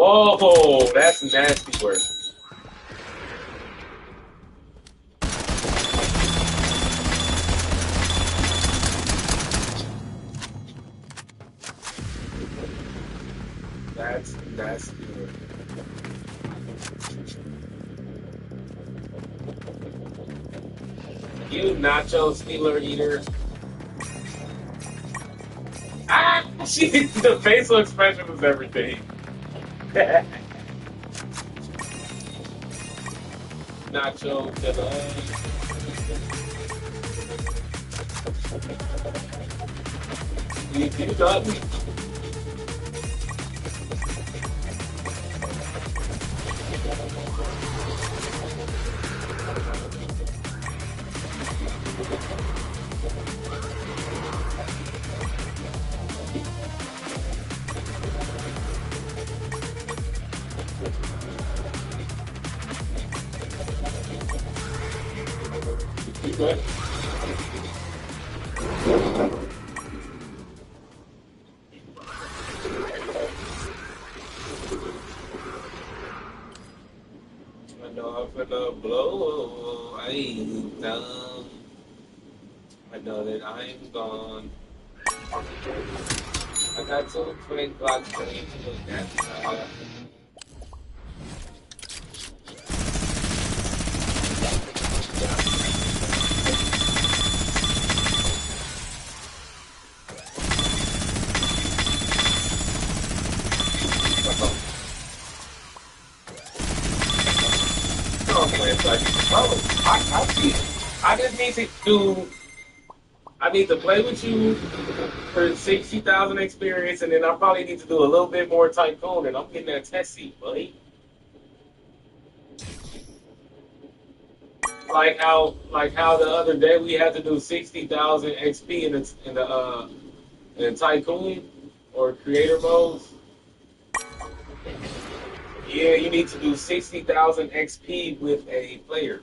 Whoa, that's nasty work. That's nasty work. You nacho stealer eater. Ah, the facial expression was everything. Nacho killer. You got me. You good? I know I'm finna blow. I ain't done. I know that I'm gone. I got some twin blocks to look at. I just need to do. I need to play with you for 60,000 experience, and then I probably need to do a little bit more tycoon, and I'm getting that test seat, buddy. Like how the other day we had to do 60,000 XP in tycoon or creator modes. Yeah, you need to do 60,000 XP with a player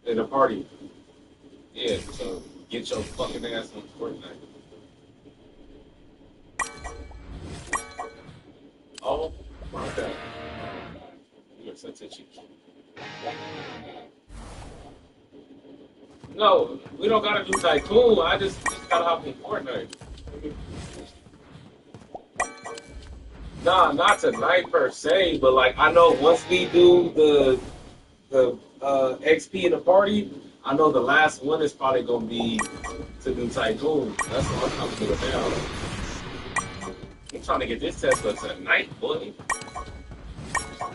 in a party. Yeah, so get your fucking ass on Fortnite. Oh my god. You're such a cheat. No, we don't gotta do tycoon. I just gotta hop in Fortnite. Nah, not tonight per se, but like I know once we do the XP in the party, I know the last one is probably gonna be to do tycoon. That's what I'm coming to the down. I'm trying to get this Tesla tonight, boy.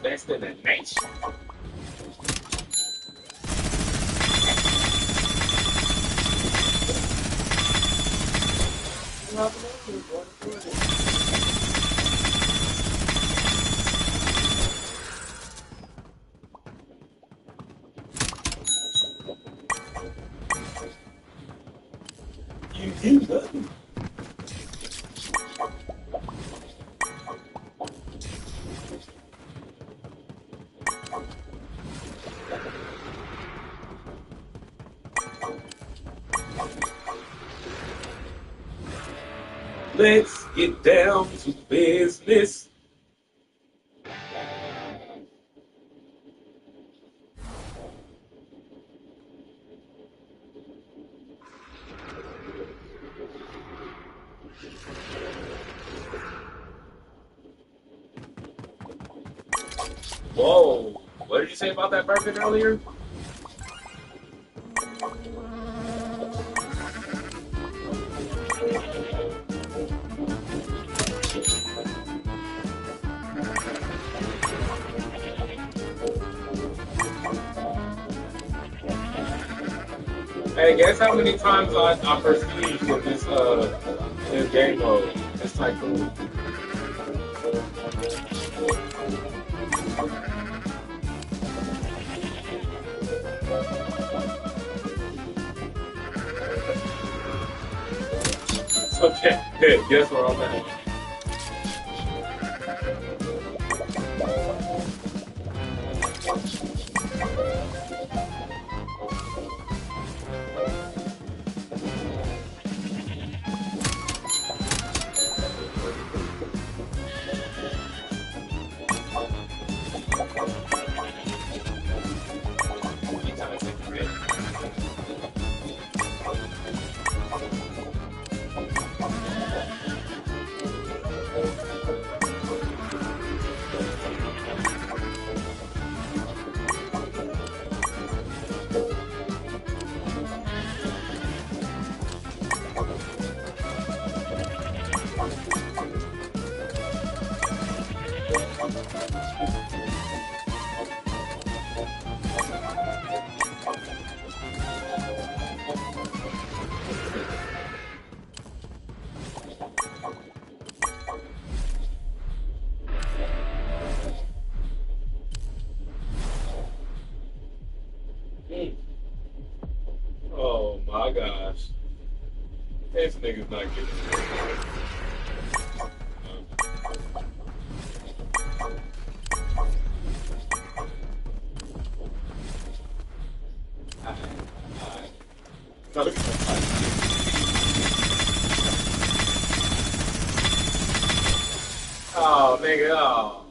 Best in the nation. You good? Let's get down to business. Whoa, what did you say about that burger earlier? Hey, guess how many times I prestige with this game mode? This tycoon. Okay, guess where I'm at. Mm. Oh my gosh. This nigga's not getting it. Alright. Gotta be oh, nigga, oh.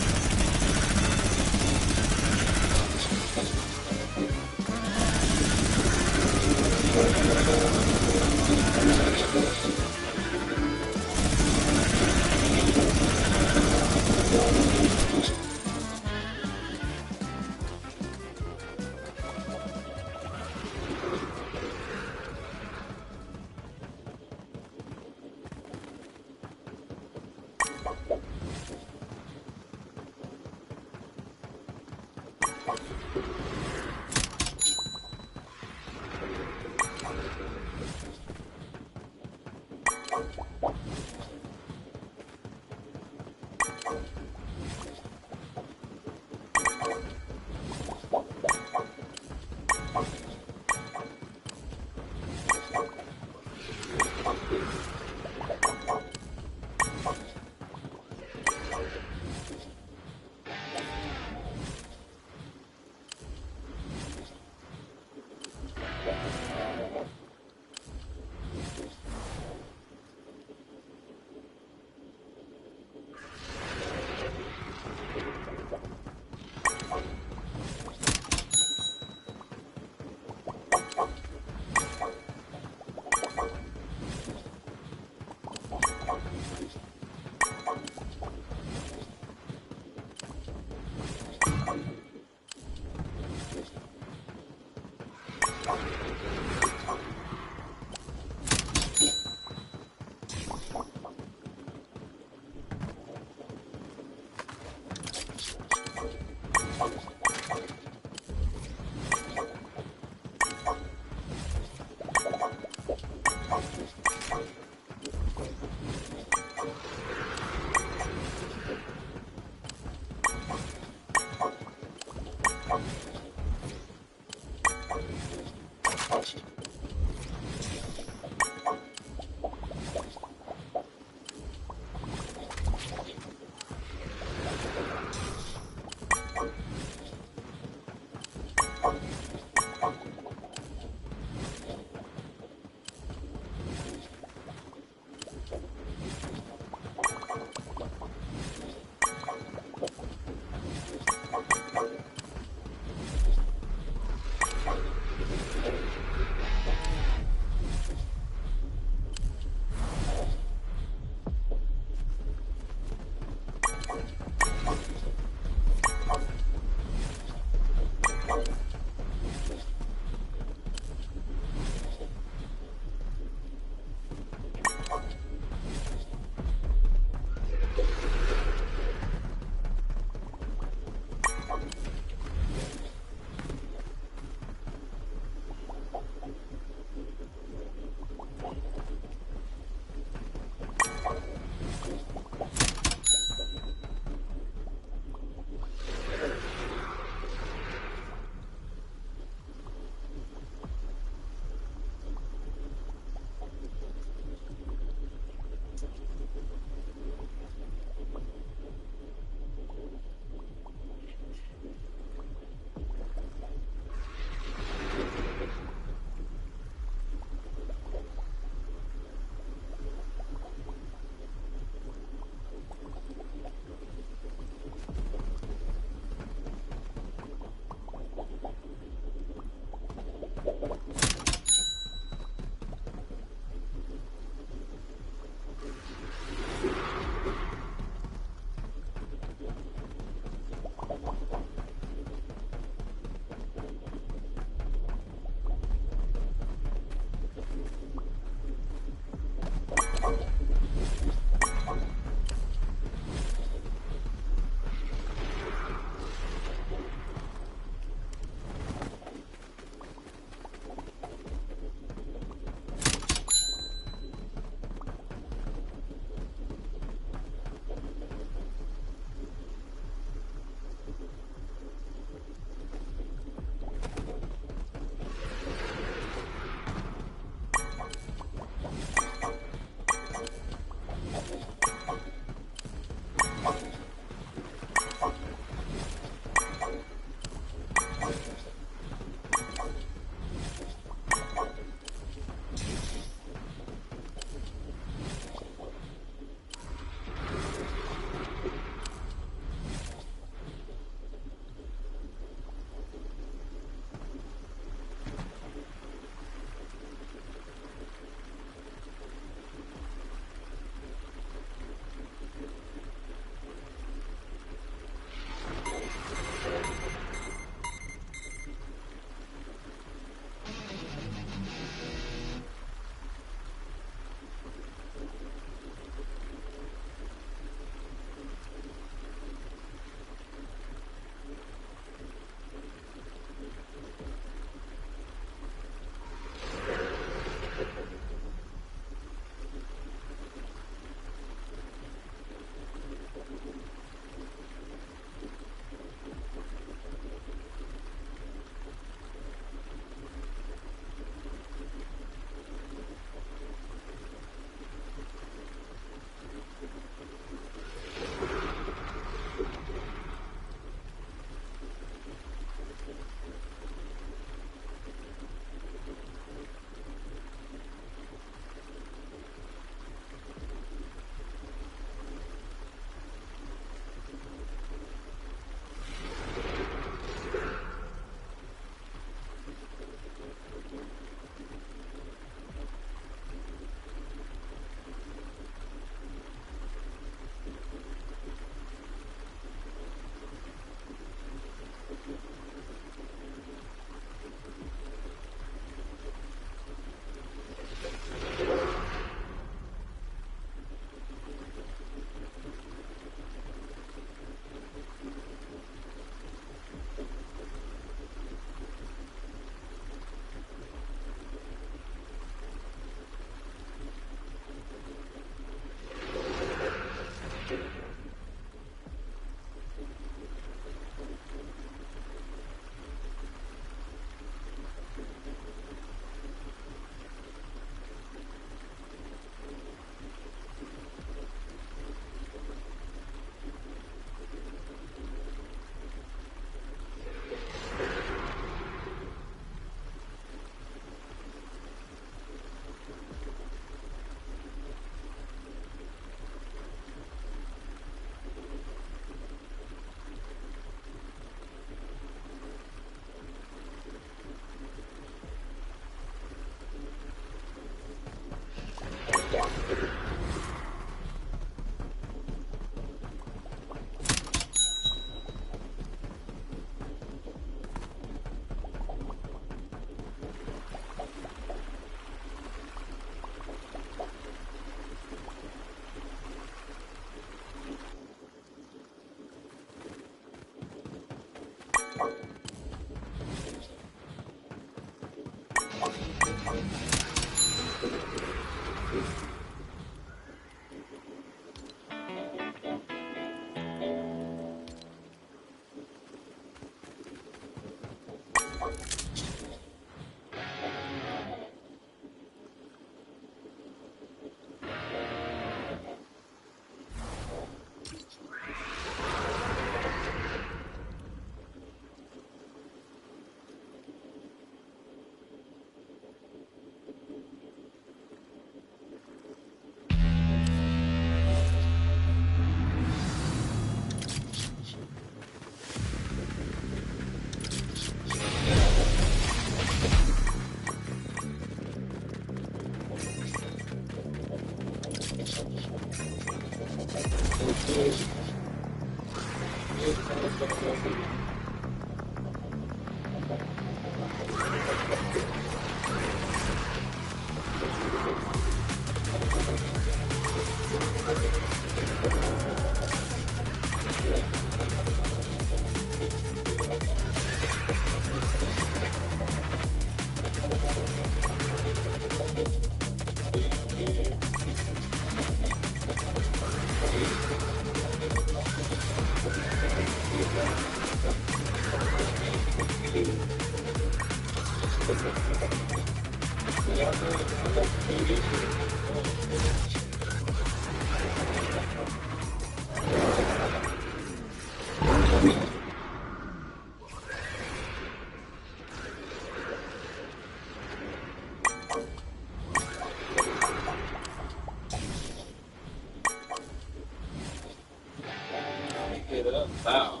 Get up, wow.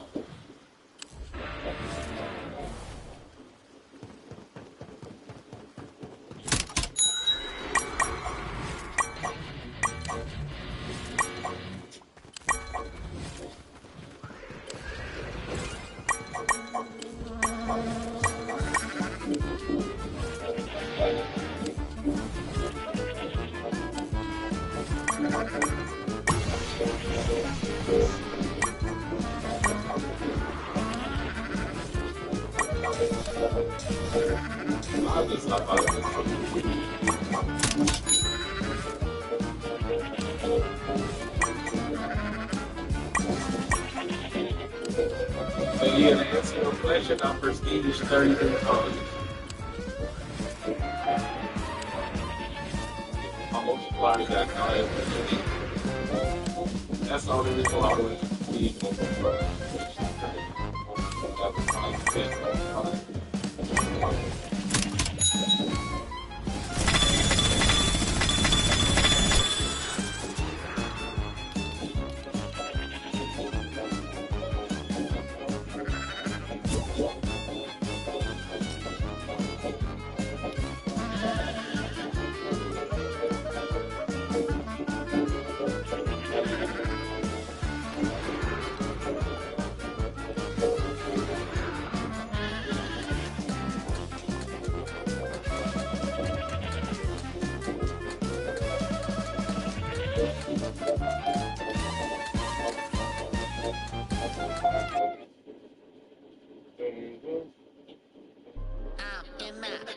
I'll just stop out of this. So yeah, to answer your question, I'm prestige 33 times. My multiplier got higher. That's the only reason why I went to prestige multiplier. That was my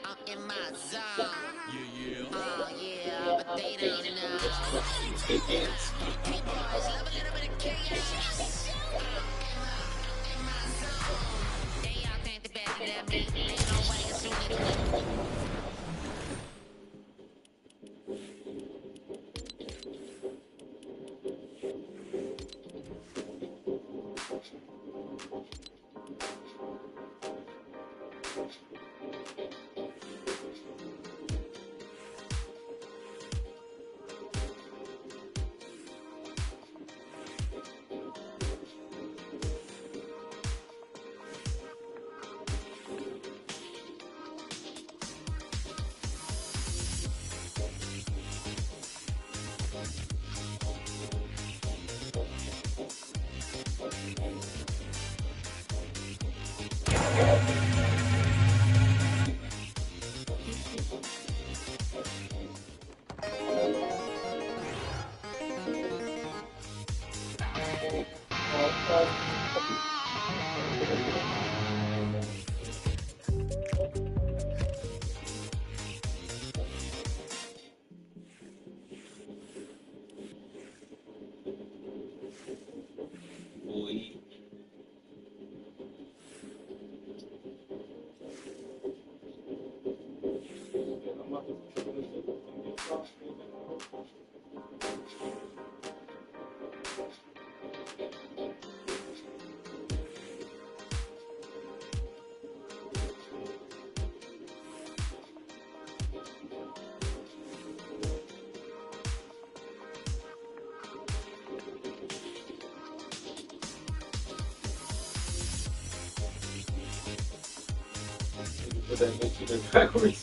I'm in my zone. Yeah, but they don't know. Hey boys, love a little bit of chaos. In my zone. They all think they're better than me. Ain't no way it's soon to me. Put that bitch in backwards.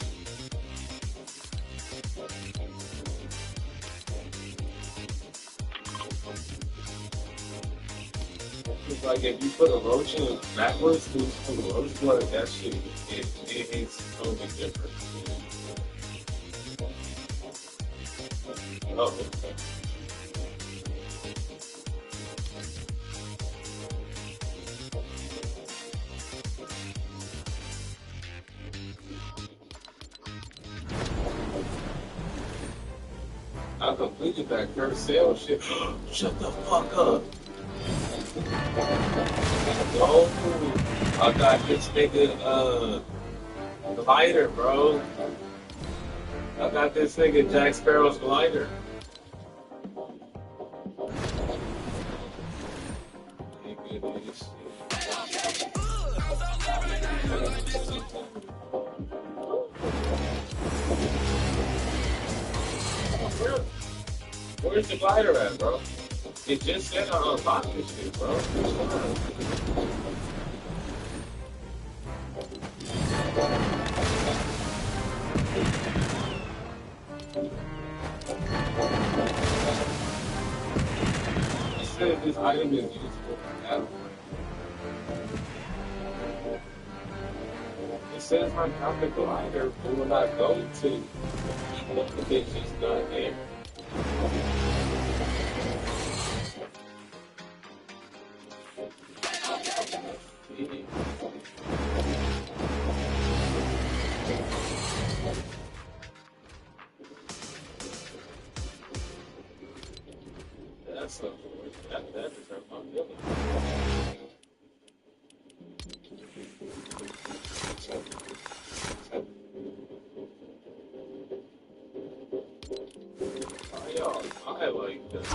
It's like if you put a roach in backwards, to some roach blood, that shit, it hits totally different. Oh, okay. I completed that curse sale shit. Shut the fuck up. Oh, I got this nigga, glider, bro. I got this nigga Jack Sparrow's glider. Where's the glider at, bro? It just said I unlocked this shit, bro. It said this item is useful for battle. It says I got the glider, but when I go to it's just not there. That's a that deserves my feeling. Why y'all I like this?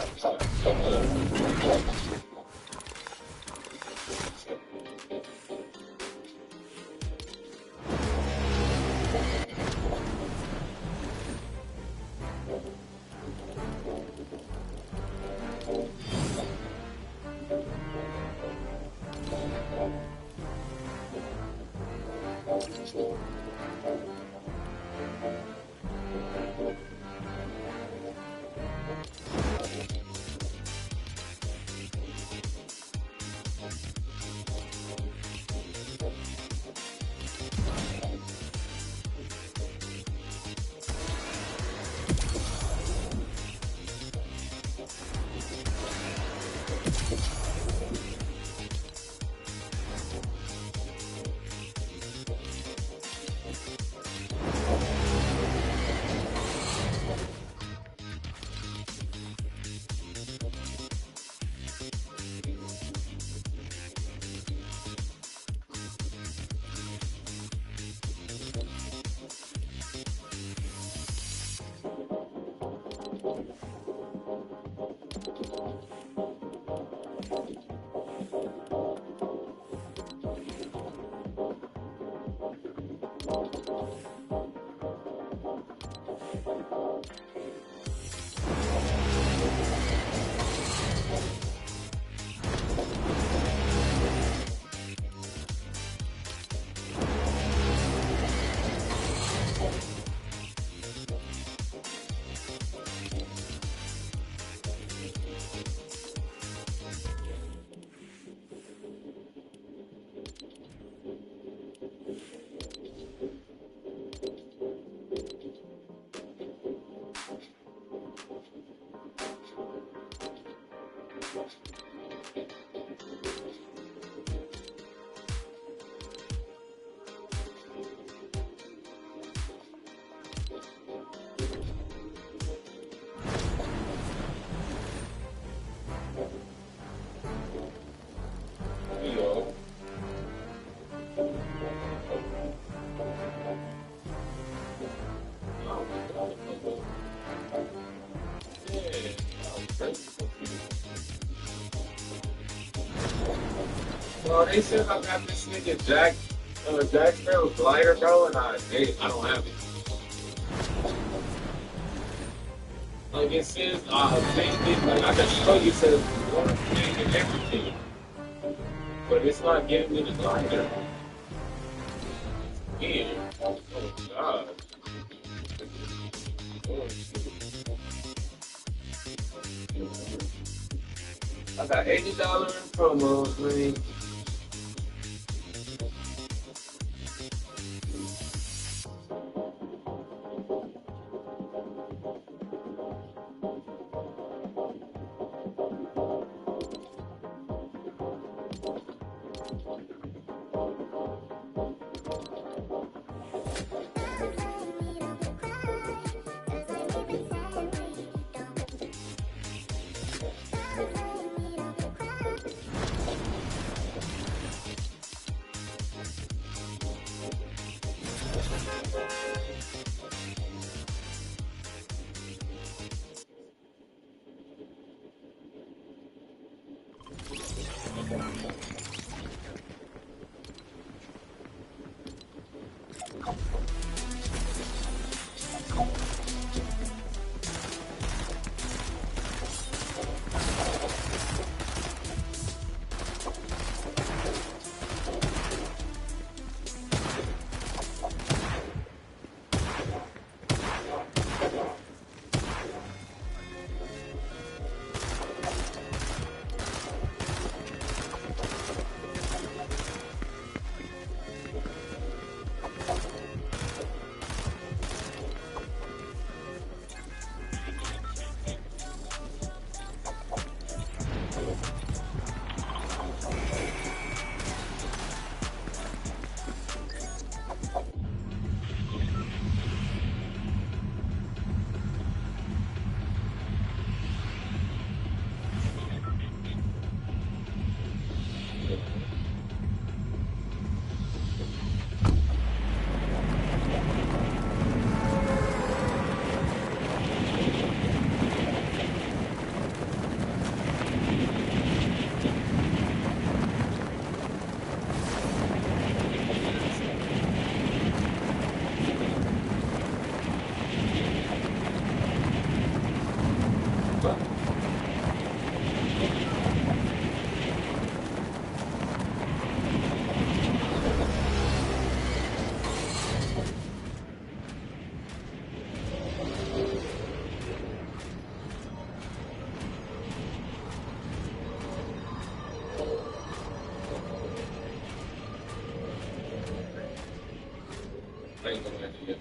Bro, they said I got this nigga Jack Sparrow's glider, bro, and I don't have it. Like it says, change it, like I can show you, it says, change it everything. But it's not giving me the glider. Yeah. Oh, God. Oh, shit. I got $80 in promo, man. I ain't gonna have to get.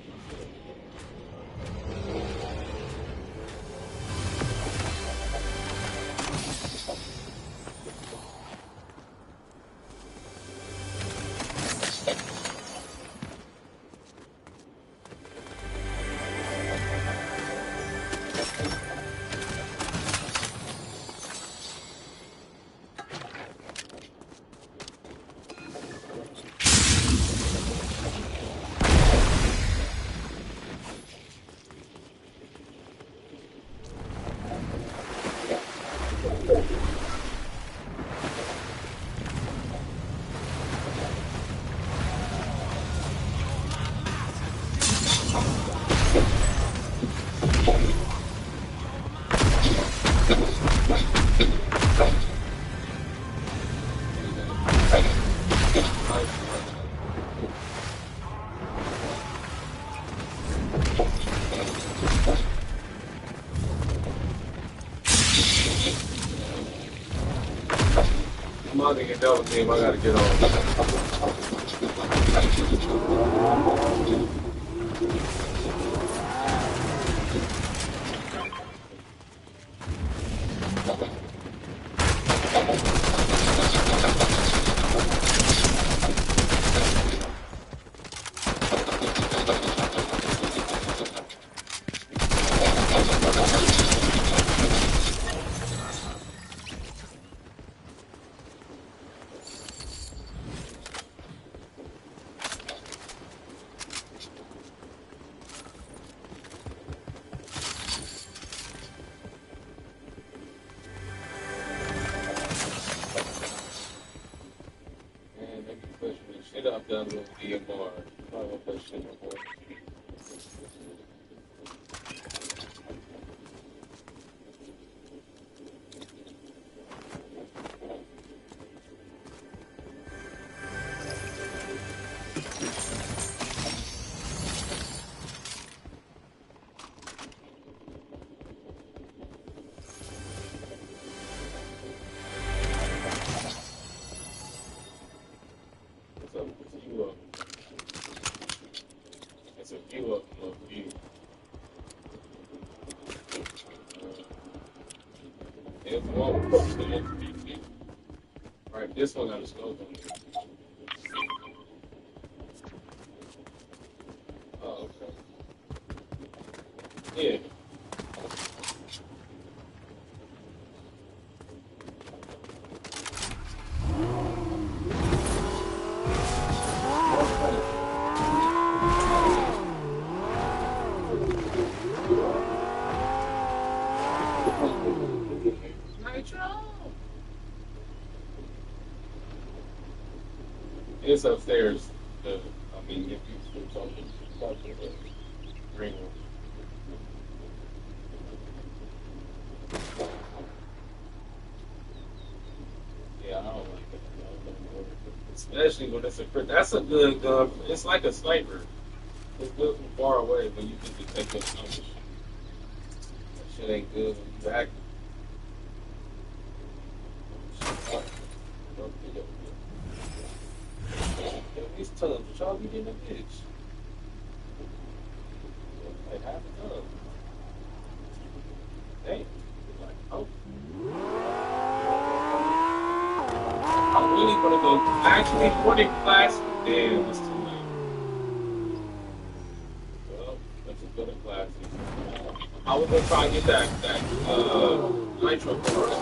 I'm out to get double team. I gotta get on. Man, they be pushing this shit up that little DMR. I don't want that shit no more. Whoa, shit. Right, this one got a scope on it. Oh, okay. Yeah. Nitro. It's upstairs. I mean, if you switch on the green one. Yeah, I don't like it. Especially when it's a crit. That's a good gun. It's like a sniper. It's good from far away, but you can detect those numbers. That shit ain't good when you back. These tubs, what y'all be getting a bitch? Like half a tub. Damn. Like, oh. I really want to go. Actually, morning class. Damn, it's too late. Well, let's just go to class. I was gonna try and get that nitro card.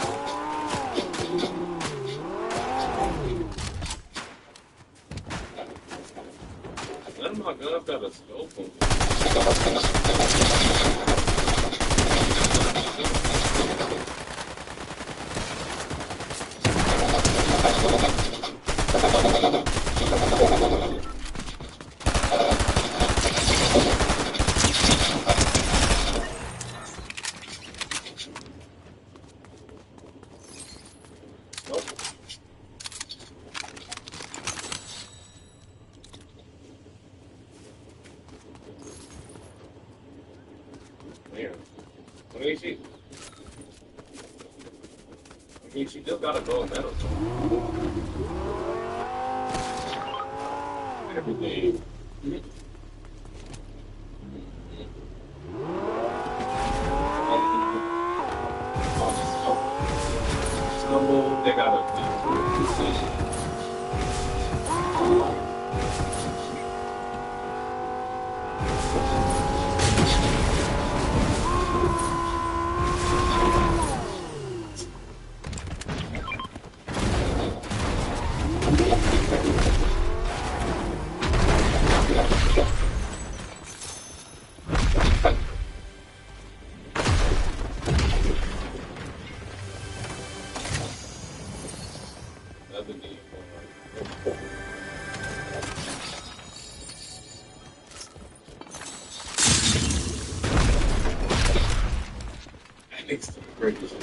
None of my guns got a scope on nope. There. I mean, she just got a gold medal. Everything. Stumble, they got a another game. That makes the greatest.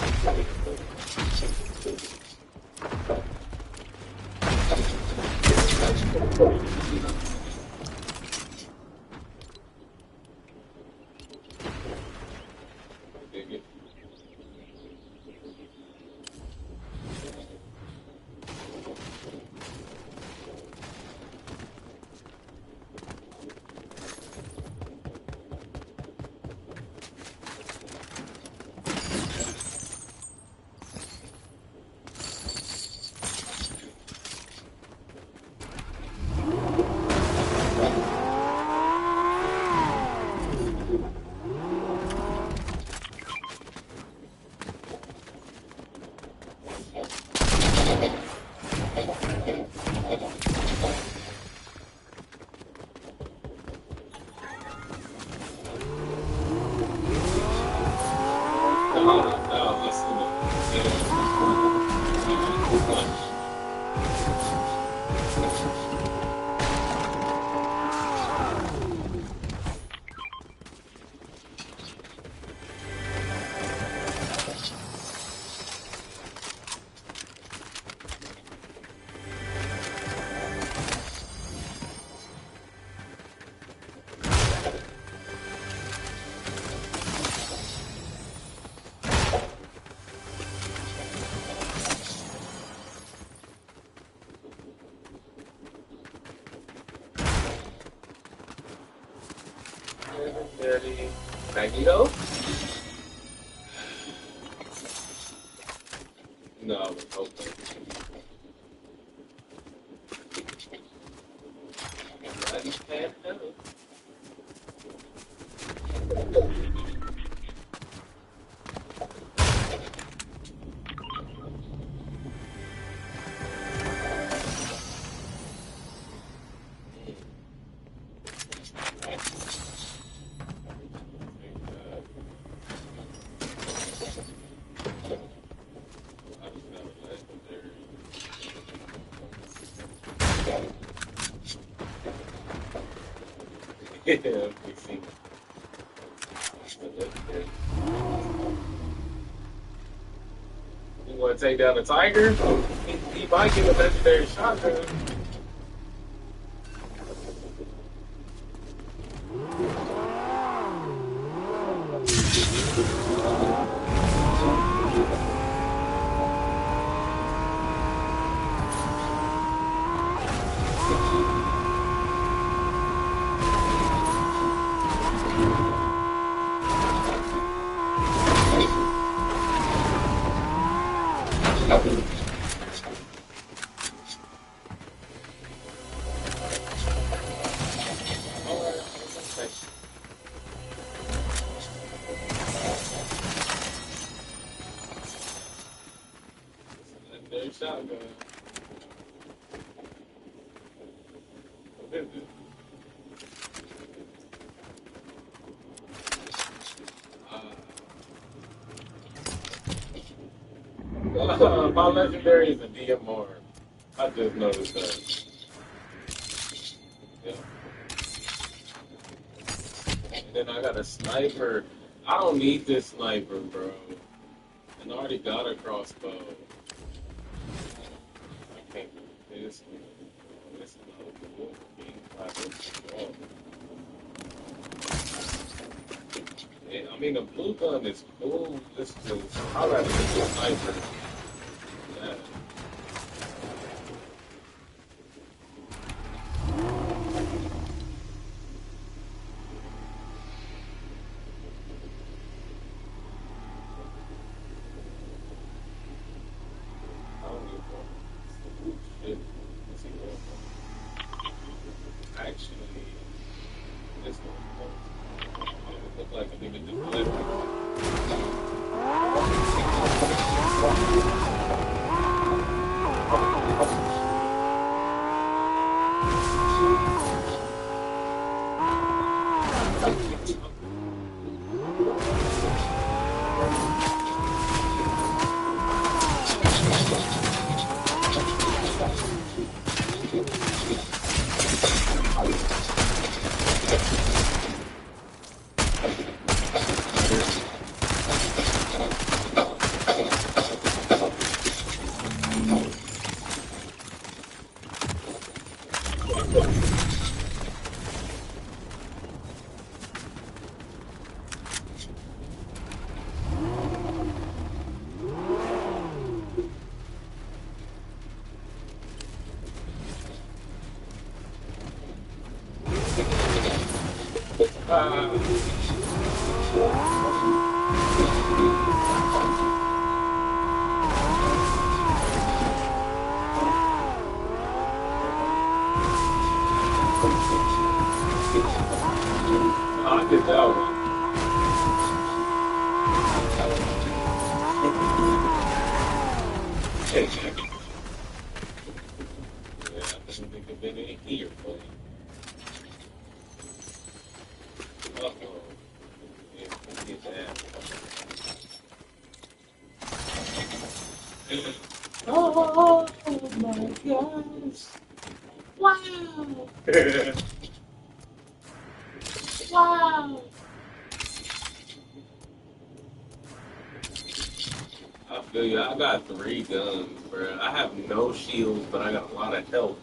Magneto? Yeah, we see. You want to take down the tiger? He might get a legendary shotgun. Legendary shotgun. What is it? My legendary is a DMR. I just noticed that. Yeah. And then I got a sniper. I don't need this sniper, bro. And I already got a crossbow. I can't do this one. This is not good. Being clapped. Yeah, I mean, the blue gun is cool. This is, I'd rather get the sniper. Yeah. I don't need one. Shit. Let's see what actually, this one. It look like a nigga just left I did that one. Yeah, I didn't think of any here, buddy. Uh-oh. Yeah, let's get that. Oh my gosh. Wow. Wow. I feel you. I got 3 guns, bro. I have no shields, but I got a lot of health.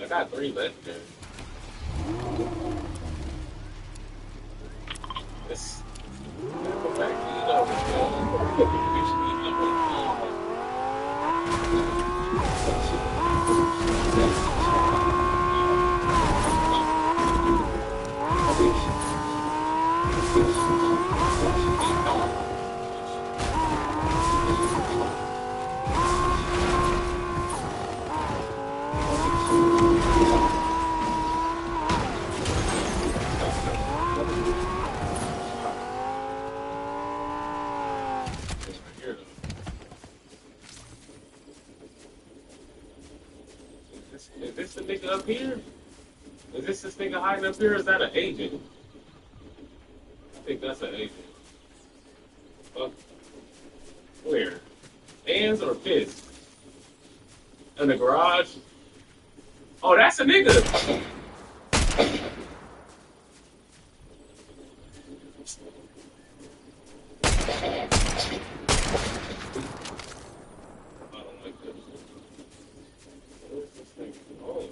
I got 3 legendaries. This. Go back to you know, Is this the nigga up here? Is this nigga hiding up here? Or is that an agent? I think that's an agent. Fuck. Where? Hands or fists? In the garage? Oh, that's a nigga. I don't like this. What is this thing? Oh.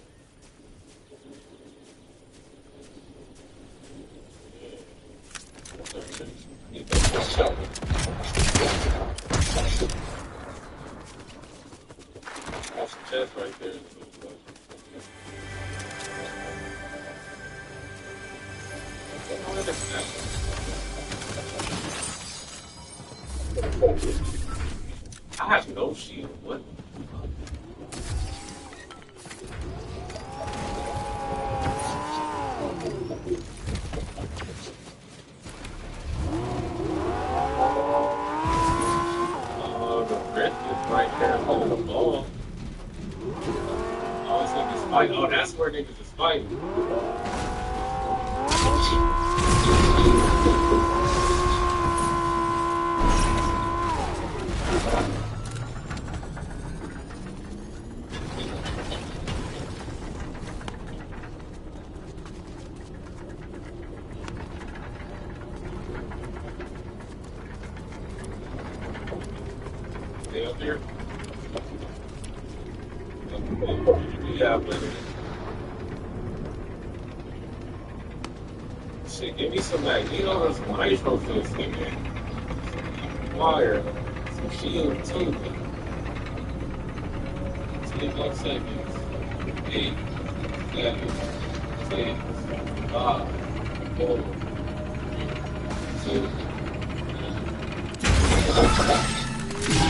Need that shot. That's the chest right there. I have no shield. What? The wrist is right there holding the ball. Oh, it's niggas fighting. Oh, that's where niggas is fighting. Stay up there. Yeah, but shit, give me some magneto and some nitro fist, nigga. Fire, some shield too. 21 seconds. 8, 7, 6, 5, 4, 3,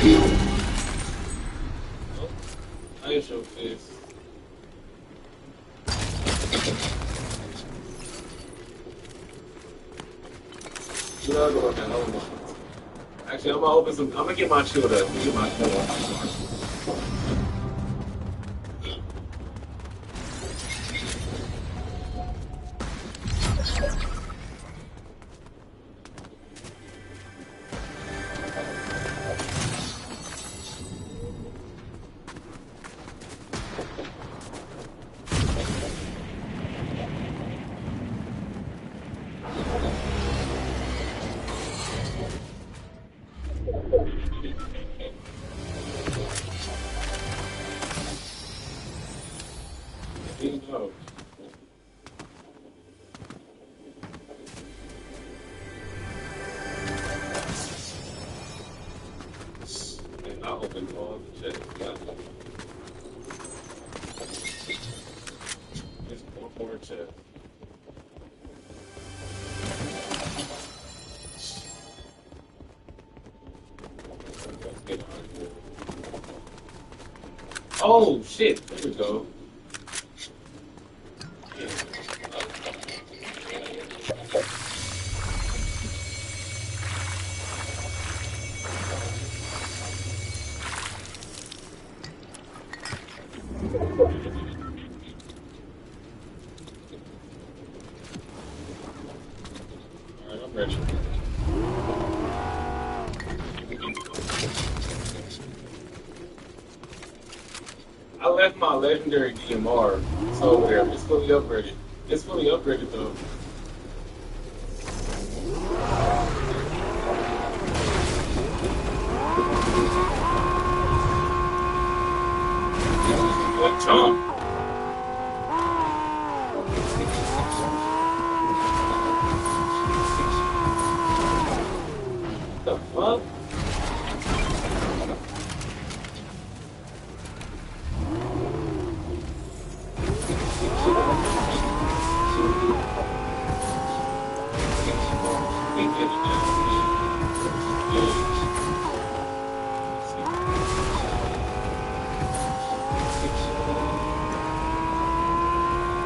2. Nitro fist. You know, go down. Hold on. Actually, I'm gonna open some. I'm gonna get my shield up. Get my shield up. No. And I open all the chests. Yeah. Just one more chest. Oh shit! There we go. Alright, I'm ready. I left my legendary DMR. It's over there. It's fully upgraded. It's fully upgraded though. What jump? The fuck?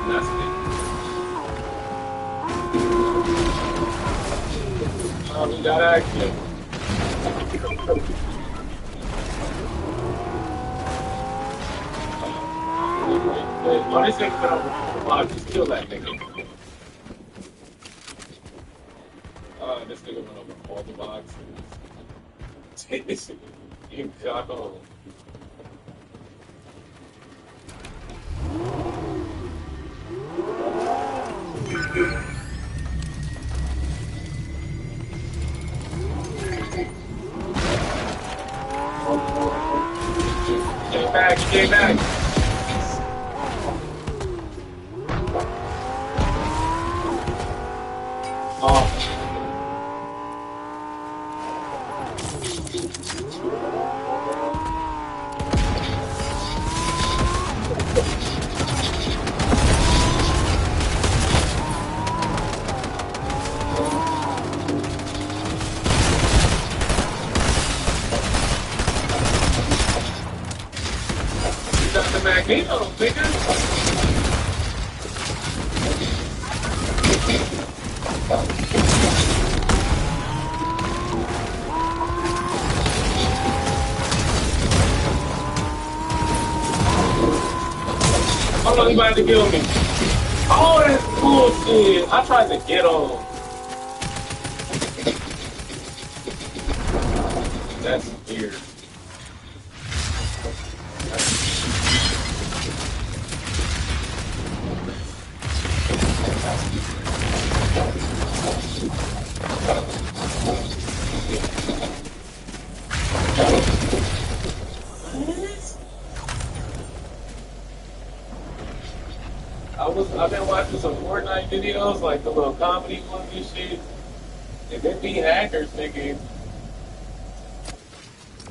That's it. We got action. Oh, this nigga went over. Oh, just kill that nigga. This nigga went over all the boxes. You got on. Get back, get back. Oh. You got the Magneto, nigga. Hold on, he about to kill me. Oh, that's bullshit. I tried to get on. That's weird. I've been watching some Fortnite videos, like the little comedy ones and shit. And they be hackers, nigga.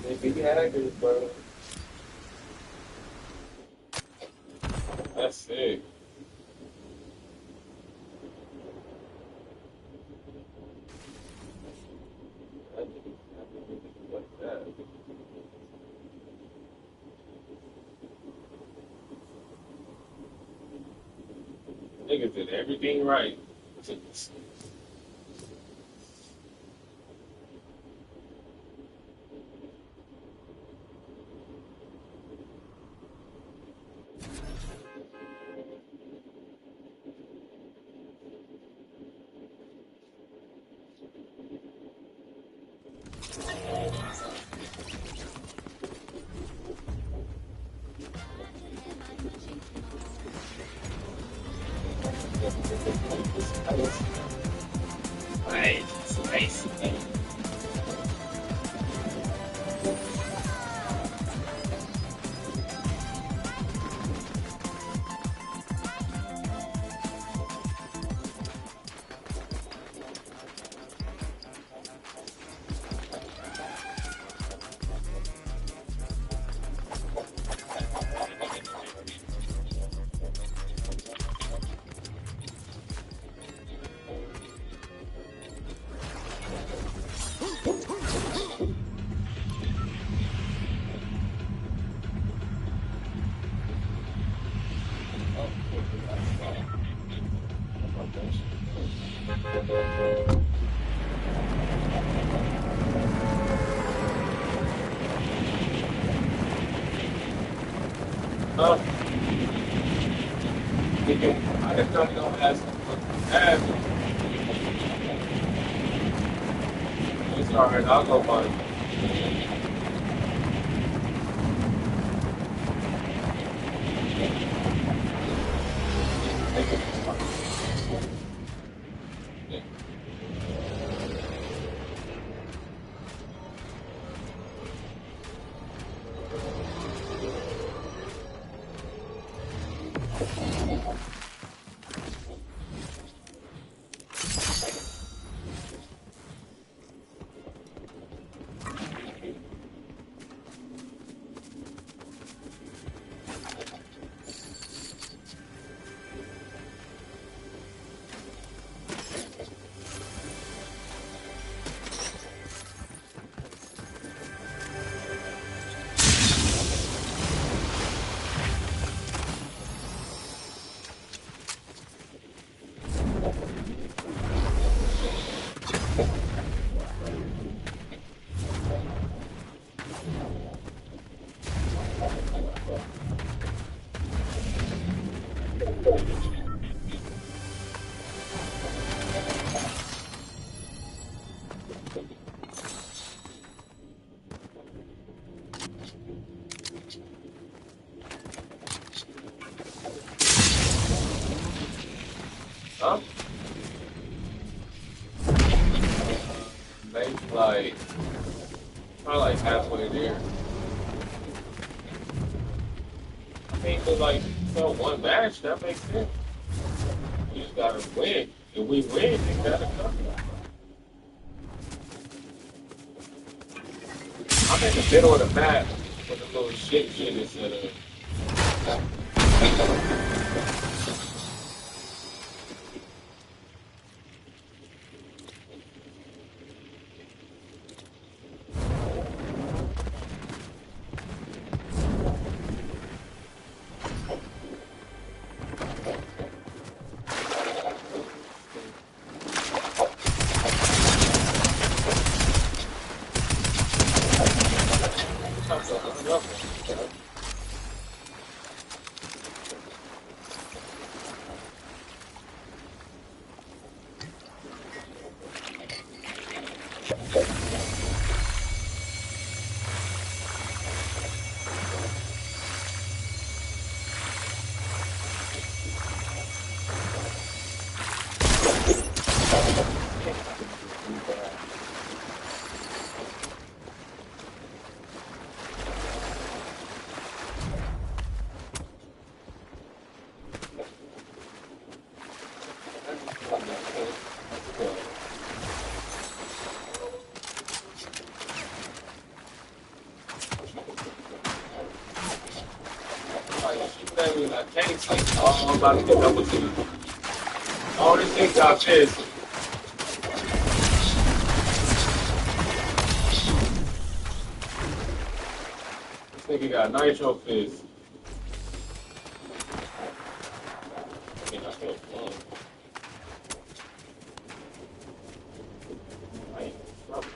They be hackers, bro. That's sick. What's that? Niggas did everything right. Right. Nice. Oh, I just don't know ask. It's alright, I'll go find it. Like, probably like halfway there. I mean, but like, so one match, that makes sense. You just gotta win. If we win, you gotta come. I'm in the middle of the map with the little shit instead of. I can't sleep. Oh, I'm about to get double teamed. Oh, this thing got pissed. This nigga got nitro fist. I mean, I feel fun. I ain't in trouble.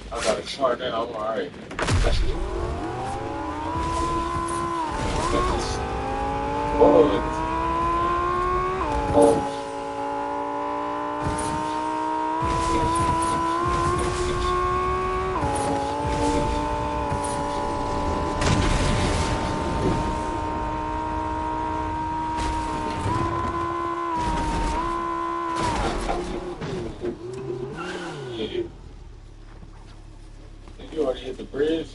I got a card now, I'm alright. Yeah. Did you already hit the bridge?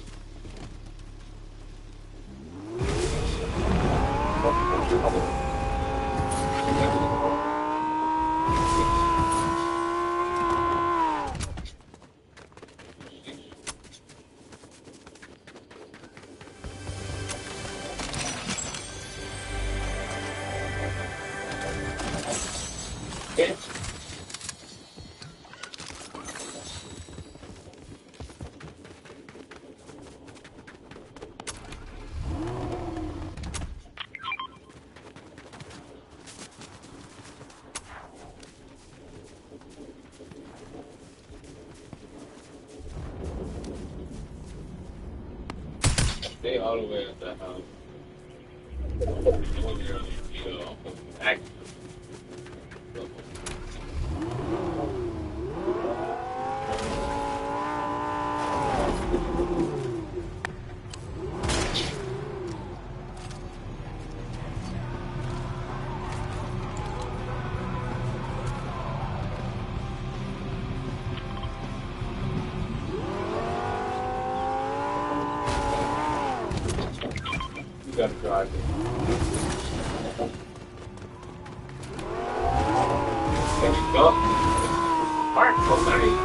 Yeah. They all the way at that house. You know, active. You gotta drive it. There you go. Park so nice.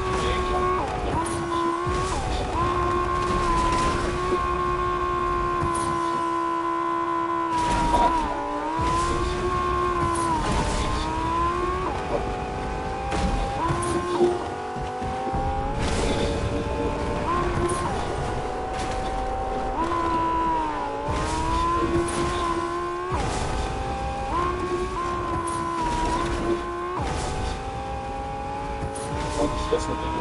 That's what they do.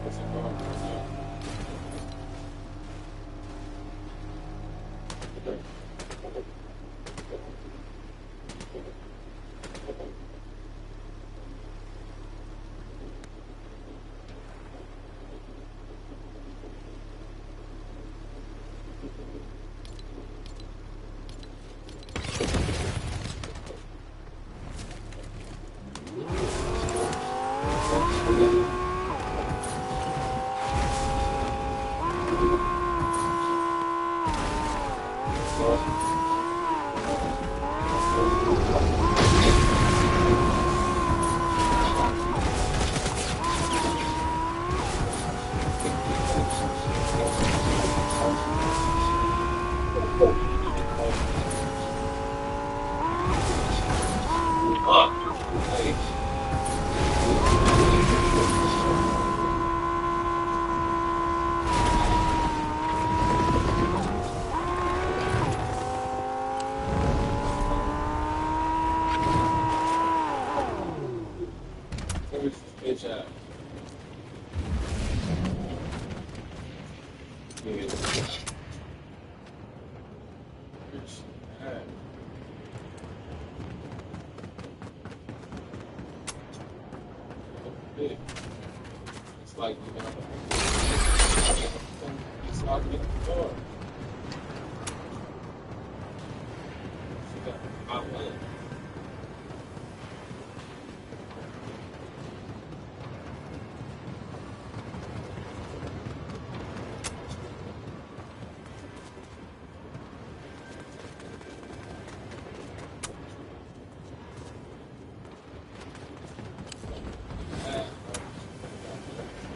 What's it called? Bitch out. Yeah. It's like, you know, it's hard to get the door. She got hot blood.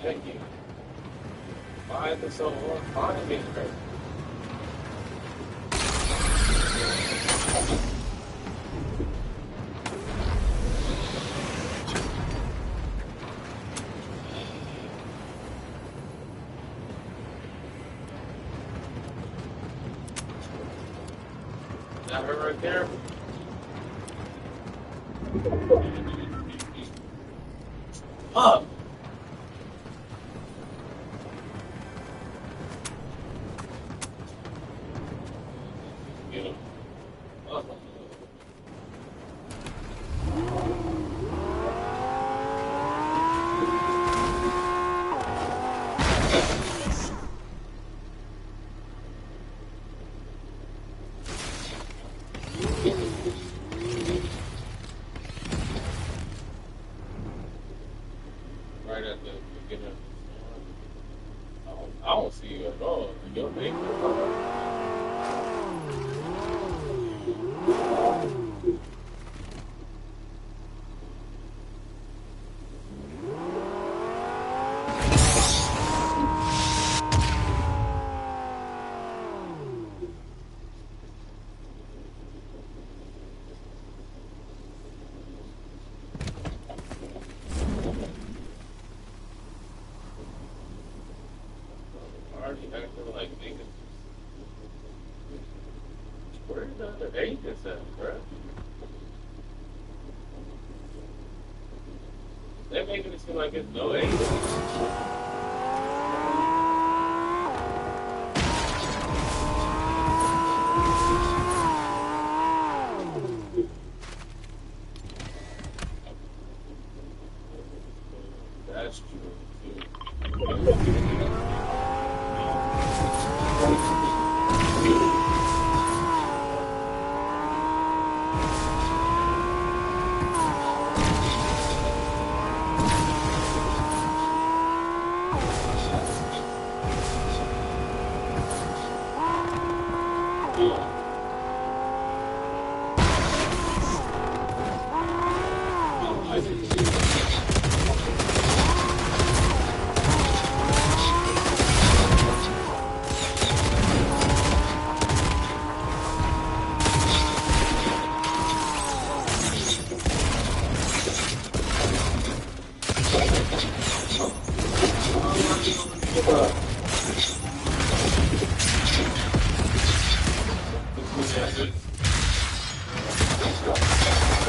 Thank you. Why is it so hard? Finding her. That her right there? Up! Get him. Up. Right at the beginning. I don't see you at all. Your name. Already acting like niggas. Where's the other agents at, bro? They're making it seem like it's no agents. That's true, too.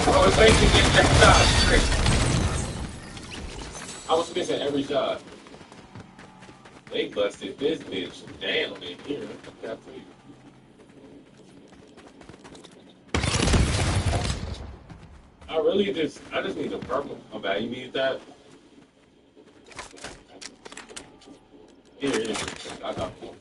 I was basically getting that shot straight. I was missing every shot. They busted this bitch down in here. I got to I just need a purple. My bad, you need that? Here. I got one.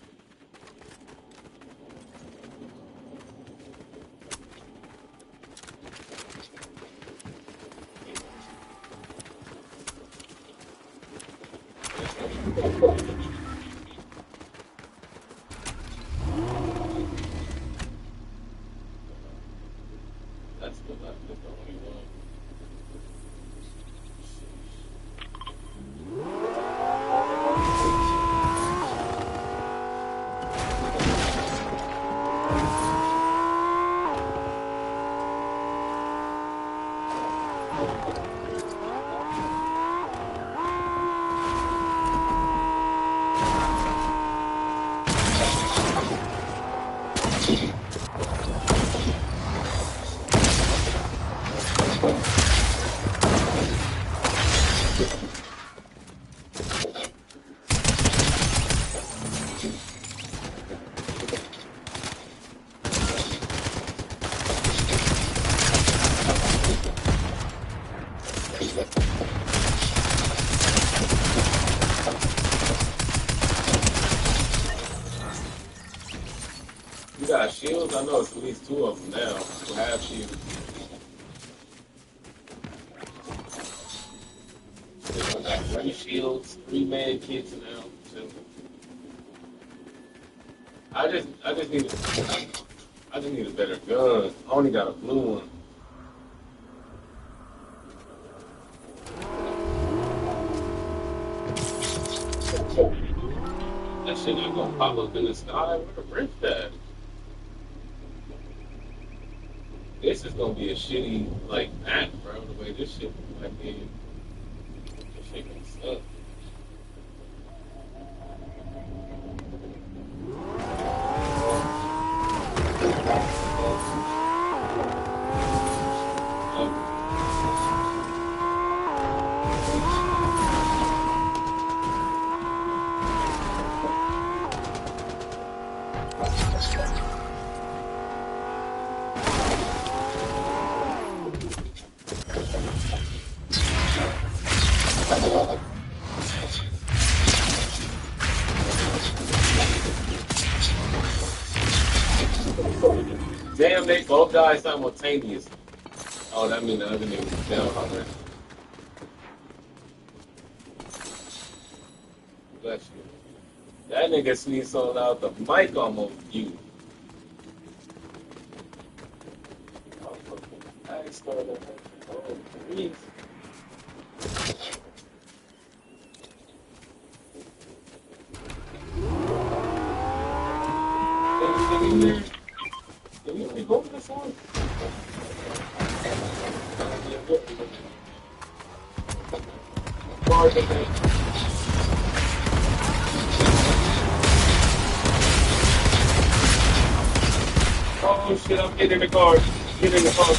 That's the only one. You got shields? I know it's at least two of them now. Who have shields? I got three shields, three med kits now. Too. I just need I just need a better gun. I only got a blue one. That shit not gonna pop up in the sky. Where the rift at? This is gonna be a shitty like map, bro. The way this shit like this shit gonna suck. Damn, they both died simultaneously. Oh, that means the other nigga was down already. Bless you. That nigga sneezed on out the mic almost you. I started. Oh, please. Can we go over this one? Oh shit, I'm getting in the car. Get in the car.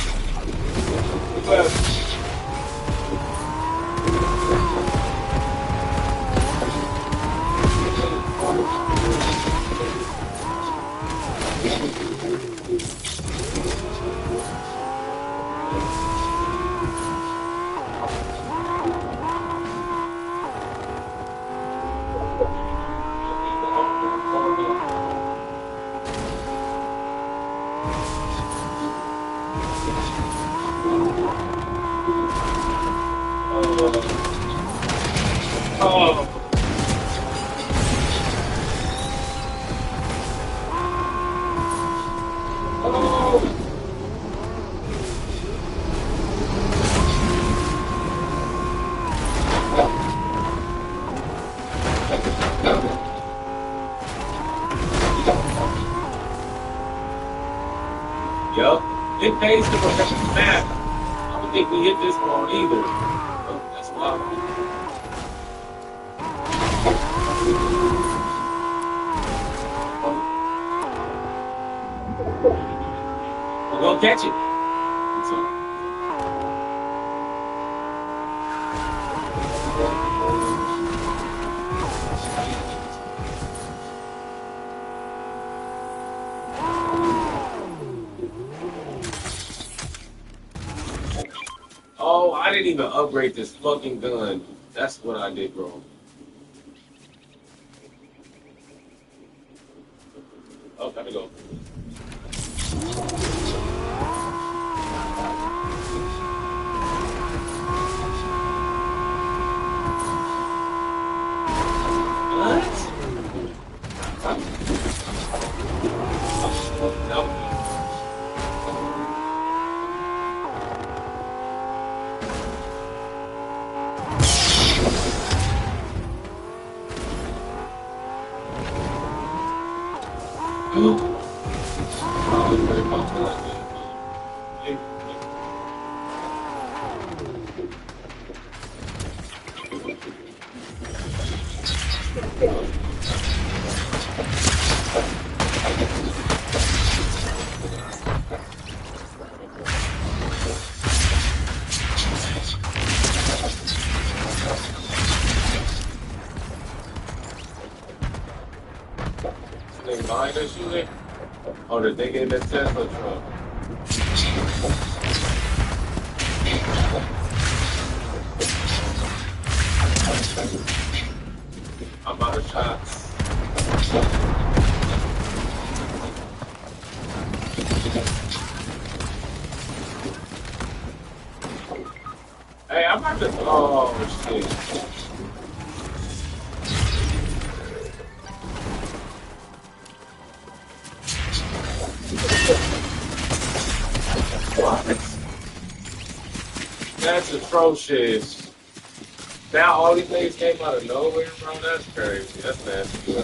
Oh. Yup, it pays to protect the map. I don't think we hit this one either. Oh, that's wild. We're gonna catch it. I didn't even upgrade this fucking gun. That's what I did wrong. Oh, gotta go. What? No. They behind us shooting? Oh, the nigga in the Tesla truck. I'm out of shots. Hey, I'm about to. Oh, shit. What? That's atrocious. Now all these things came out of nowhere, bro. That's crazy. That's nasty. Bro.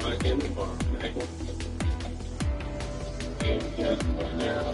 Right in the farm. Yeah, right there.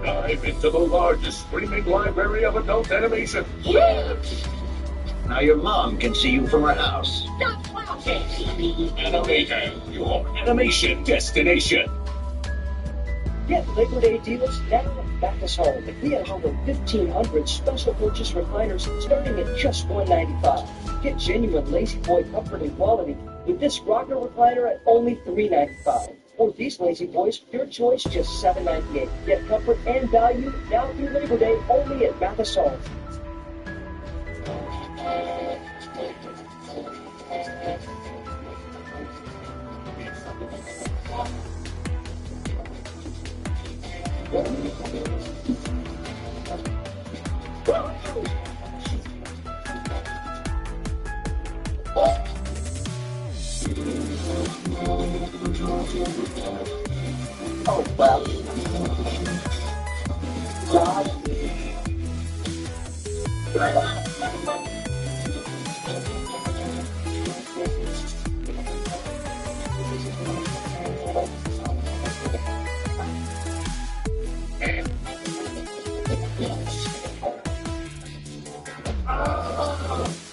Dive into the largest streaming library of adult animation. Now your mom can see you from her house. Animator, your animation destination. Get Labor Day deals now at Backus Home. We have over 1,500 special purchase recliners starting at just $195. Get genuine Lazy Boy comfort and quality with this rocker recliner at only $395. Or these Lazy Boys, your choice, just $798. Get comfort and value now through Labor Day only at Backus Home. Oh, well. God.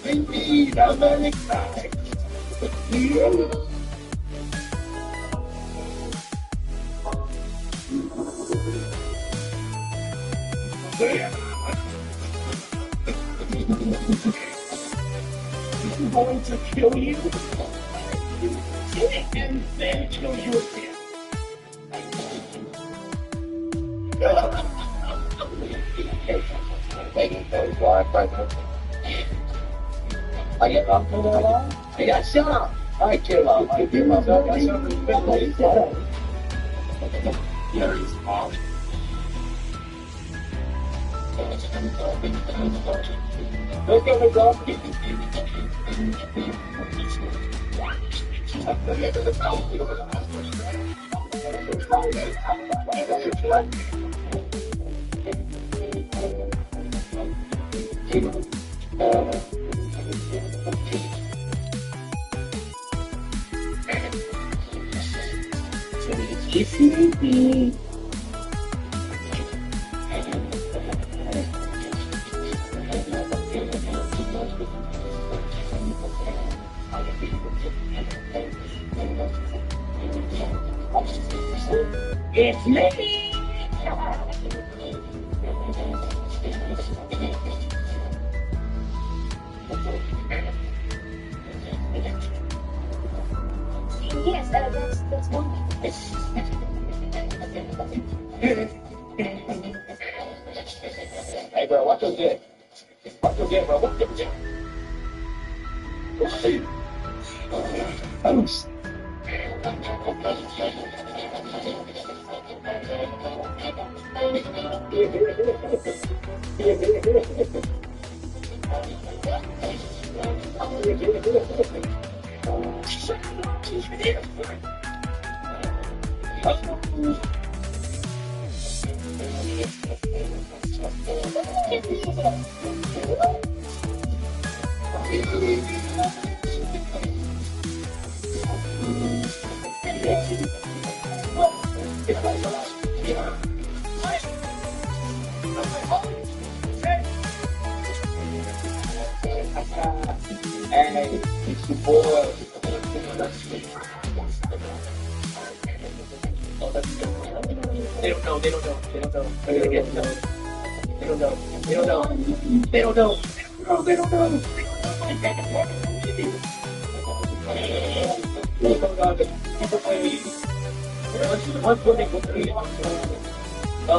Indeed, I'm very excited. I'm going to kill you and then kill you again. I get up for that long? I got shut up. I give up. I give up. Shut up. Yeah, he's off. Let's go, let's go. Easy. It's me. Yes, that's one. Hey, bro, watch your dick. Watch your dick, bro. Watch your dick. Hey, it's your boy. They don't know. They don't know. They don't know. They don't know. They don't know. They don't know. They don't know. They don't know.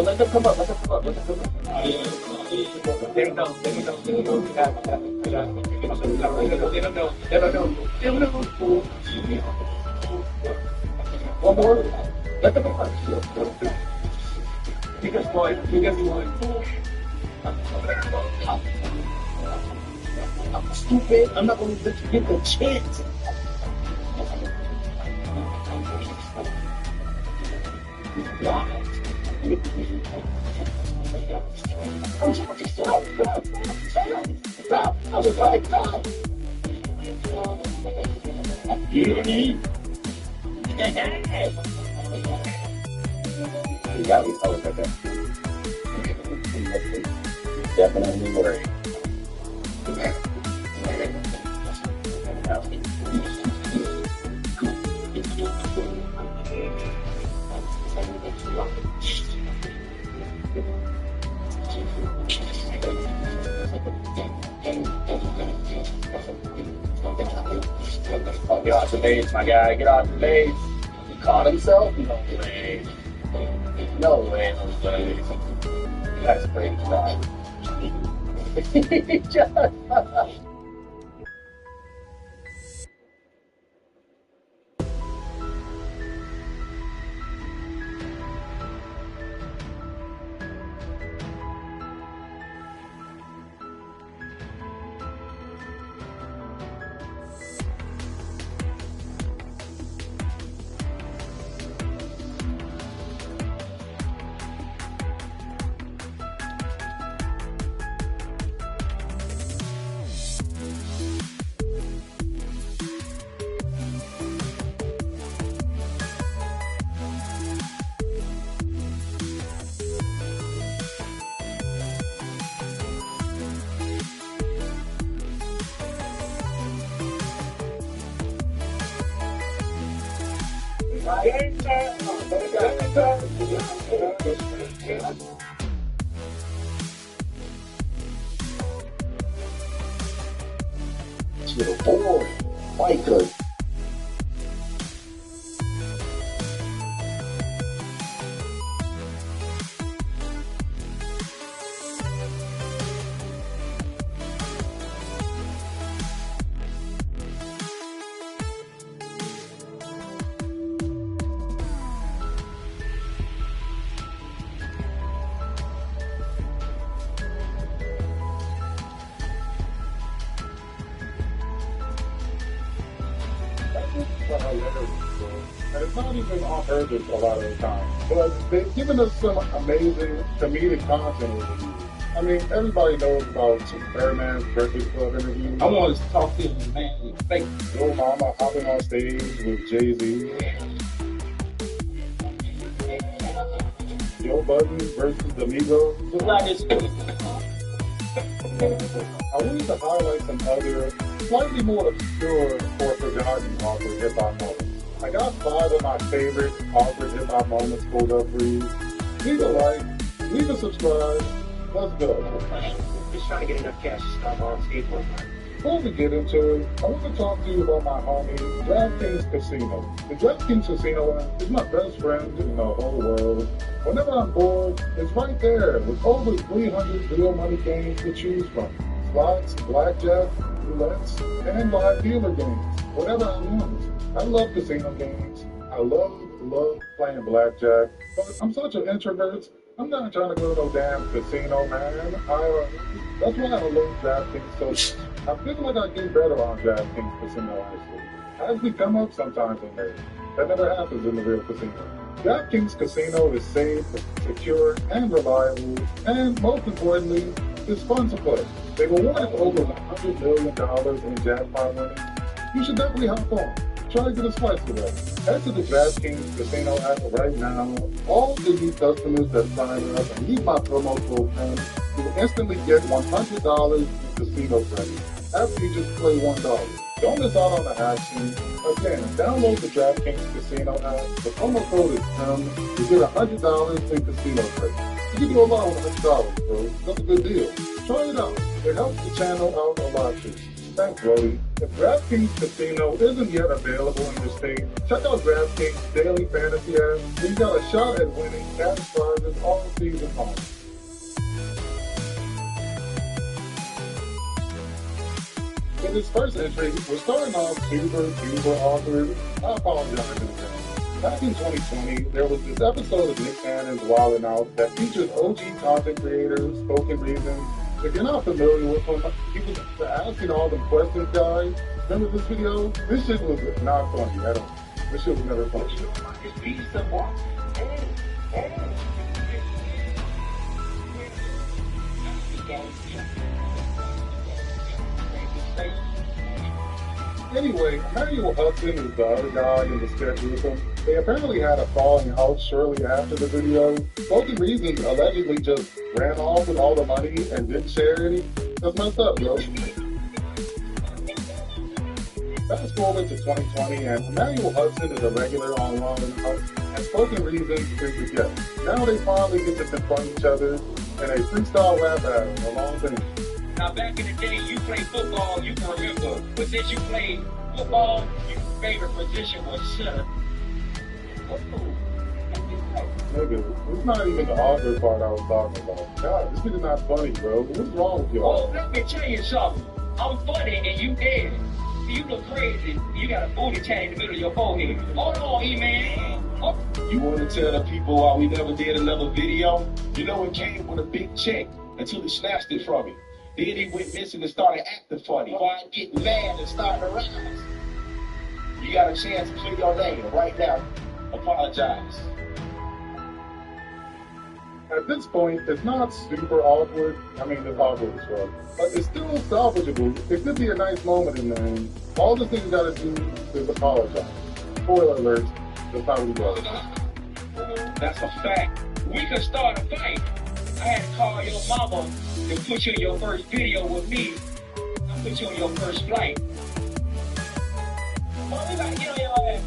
Let them come up. Let them come up. Let them come up. They don't know. They don't know. They don't know. They don't know. They don't know. They don't know. They don't know. One more. Let them come up. You just one. You just one. I'm stupid. I'm not going to let you get the chance. I was like, you need. You got me. I was like that. Definitely worried. Oh, get off the base, my guy. Get off the base. He caught himself? No way. No way, no way. That's great stuff. Game time. Little boy, Micah. And it's not even on purpose a lot of the time. But they've given us some amazing comedic content over the years. I mean, everybody knows about Superman's Breakfast Club interview. I wanted to talk to him, man. Fake. Yo Mama hopping on stage with Jay-Z. Joe Budden versus the Migos. The blackest. I wanted to highlight some other, slightly more obscure or forgotten awkward hip-hop moments. I got 5 of my favorite awkward hip-hop moments pulled up for you. Leave a like, leave a subscribe. Let's go. Just trying to get enough cash to stop on skateboard. Before we get into it, I want to talk to you about my homie, DraftKings Casino. The DraftKings Casino app is my best friend in the whole world. Whenever I'm bored, it's right there with over 300 real money games to choose from. Slots, blackjack, roulettes, and live dealer games. Whatever I want. I love casino games. I love playing blackjack. But I'm such an introvert. I'm not trying to go to no damn casino, man. That's why I love DraftKings so much. I feel like I get better on DraftKings Casino, honestly. I actually come up sometimes in there. That never happens in the real casino. DraftKings Casino is safe, secure, and reliable, and most importantly, it's fun to play. They've awarded over $100 million in jackpot winnings. You should definitely hop on. Try to get a slice of that. Head to the DraftKings Casino app right now. All the new customers that sign up and use my promo code PEN will instantly get $100 in casino credit after you just play $1. Don't miss out on the action. Again, download the DraftKings Casino app. The promo code is PEN. You get $100 in casino credit. You can do a lot with $100, bro. That's a good deal. Try it out. It helps the channel out a lot too. Thanks, Roddy. If DraftKings Casino isn't yet available in your state, check out DraftKings Daily Fantasy app. You got a shot at winning cash prizes all season long. In this first entry, we're starting off super awkward. I apologize in advance. Back in 2020, there was this episode of Nick Cannon's Wildin' Out that featured OG content creators, Spoken Reasons. If you're not familiar with him, he was asking all them questions, guys. Remember this video? This shit was not funny at all. This shit was never funny. Anyway, Emmanuel Hudson is the other guy in the sketch with him. They apparently had a falling out shortly after the video. Spoken Reasons allegedly just ran off with all the money and didn't share any. That's messed up, bro. Fast forward to 2020, and Emmanuel Hudson is a regular on Wildin' Out, and Spoken Reasons is the guest. Now they finally get to confront each other in a freestyle rap battle along the Now, back in the day, you played football, you can remember. But since you played football, your favorite position was center. Nigga, it's not even the awkward part I was talking about. God, this shit is not funny, bro. What's wrong with y'all? Oh, let me tell you something. I'm funny and you dead. You look crazy. You got a booty tat in the middle of your forehead. Hold on, E-Man. Oh. You want to tell the people why we never did another video? You know, it came with a big check until he snatched it from me. Then he went missing and started acting funny. Why I get mad and start to rise? You got a chance to clear your name right now. Apologize. At this point, it's not super awkward. I mean, it's awkward as well. But it's still salvageable. It could be a nice moment in the end. All this nigga gotta do is apologize. Spoiler alert, that's not what he does. That's a fact. We could start a fight. I had to call your mama to put you in your first video with me. I put you on your first flight. Well, we gotta get on your ass.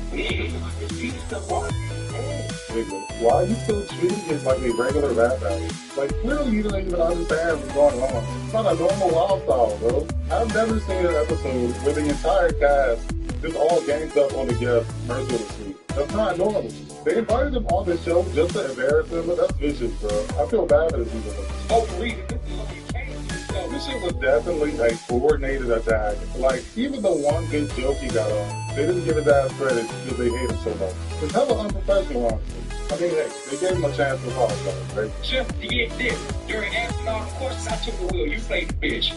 Nigga, why are you still treating it like a regular rap album? Like, clearly you don't even understand what's going on. It's not a normal wild style, bro. I've never seen an episode where the entire cast just all gangs up on the guest mercilessly. That's not normal. They invited him on the show just to embarrass him, but that's vicious, bro. I feel bad for this people. This shit was definitely a coordinated attack. Like, even the one good joke he got on, they didn't give his ass credit because they hate him so much. It's hella unprofessional, honestly. I mean, hey, they gave him a chance to apologize, right? Just to get this, during astronaut, of course I took the wheel. You played the bitch.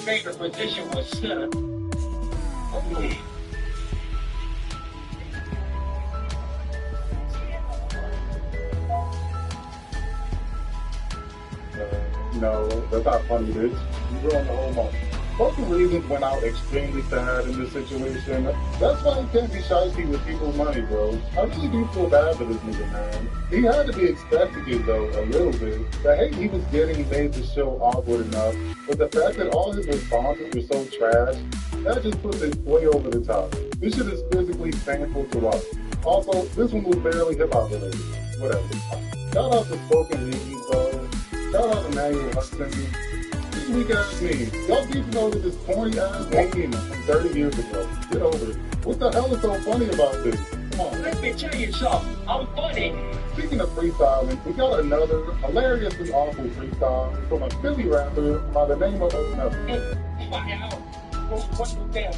Favorite position was center. No, that's not funny, bitch. You ruined the whole moment. Both the reasons went out extremely sad in this situation. That's why you can't be shysty with people's money, bro. I really do feel bad for this nigga, man. He had to be expecting it, though, a little bit. The hate he was getting made the show awkward enough, but the fact that all his responses were so trash, that just puts it way over the top. This shit is physically painful to watch. Also, this one was barely hip-hop related. Whatever. Shout out to Spoken Leagues, though. Shout out to Manuel Hudson. This weak ass meme. Y'all need to know that this corny ass meme from 30 years ago. Get over it. What the hell is so funny about this? Come on. Let me tell you something. I'm funny. Speaking of freestyling, we got another hilariously awful freestyle from a Philly rapper by the name of O'Malley. What's with that?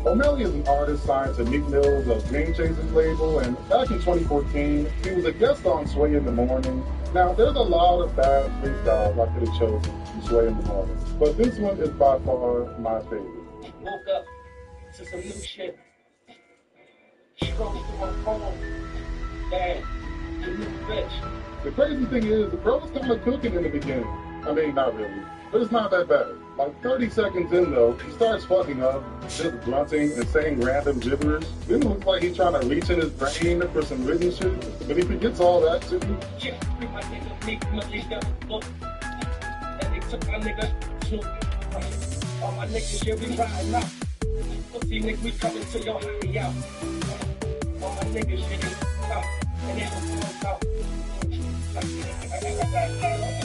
O'Malley is an artist signed to Meek Mill's Dream Chasers label, and back in 2014, he was a guest on Sway in the Morning. Now, there's a lot of bad freestyles I could have chosen from Sway in the Morning, but this one is by far my favorite. Woke up to some new shit. Strokes to my phone. Dad, the new bitch. The crazy thing is, the bro was kind of cooking in the beginning. I mean, not really, but it's not that bad. Like 30 seconds in though, he starts fucking up, just grunting and saying random gibberish. Then it looks like he's trying to reach in his brain for some written shit, but he forgets all that too. Yeah, my nigga, my nigga, look. That nigga took my nigga, look. All my niggas, yeah, we riding out. Pussy nigga, we coming to your high out. All my niggas, yeah, out. And then we'll out.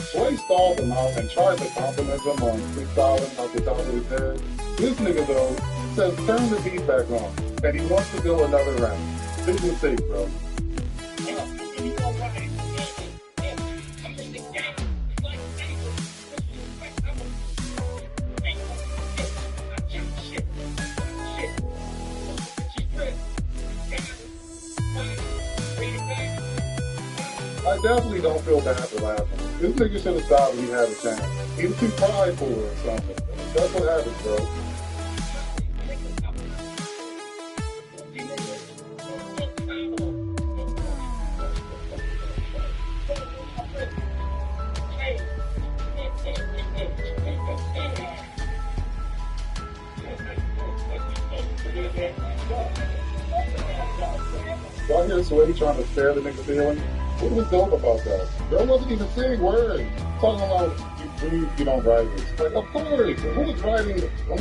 Sway stalled him out and tried to compliment him on freestyling off the top of his head. This nigga though says turn the beat back on, and he wants to go another round. Big mistake, bro. I definitely don't feel bad for laughing. This nigga should have stopped when he had a chance. He was too prideful or something. That's what happens, bro. Y'all hear Sway trying to spare the nigga feeling? What was dope about that? Bro wasn't even saying words. Talking about you breathe, you don't write it. Like, of course. Who was writing? I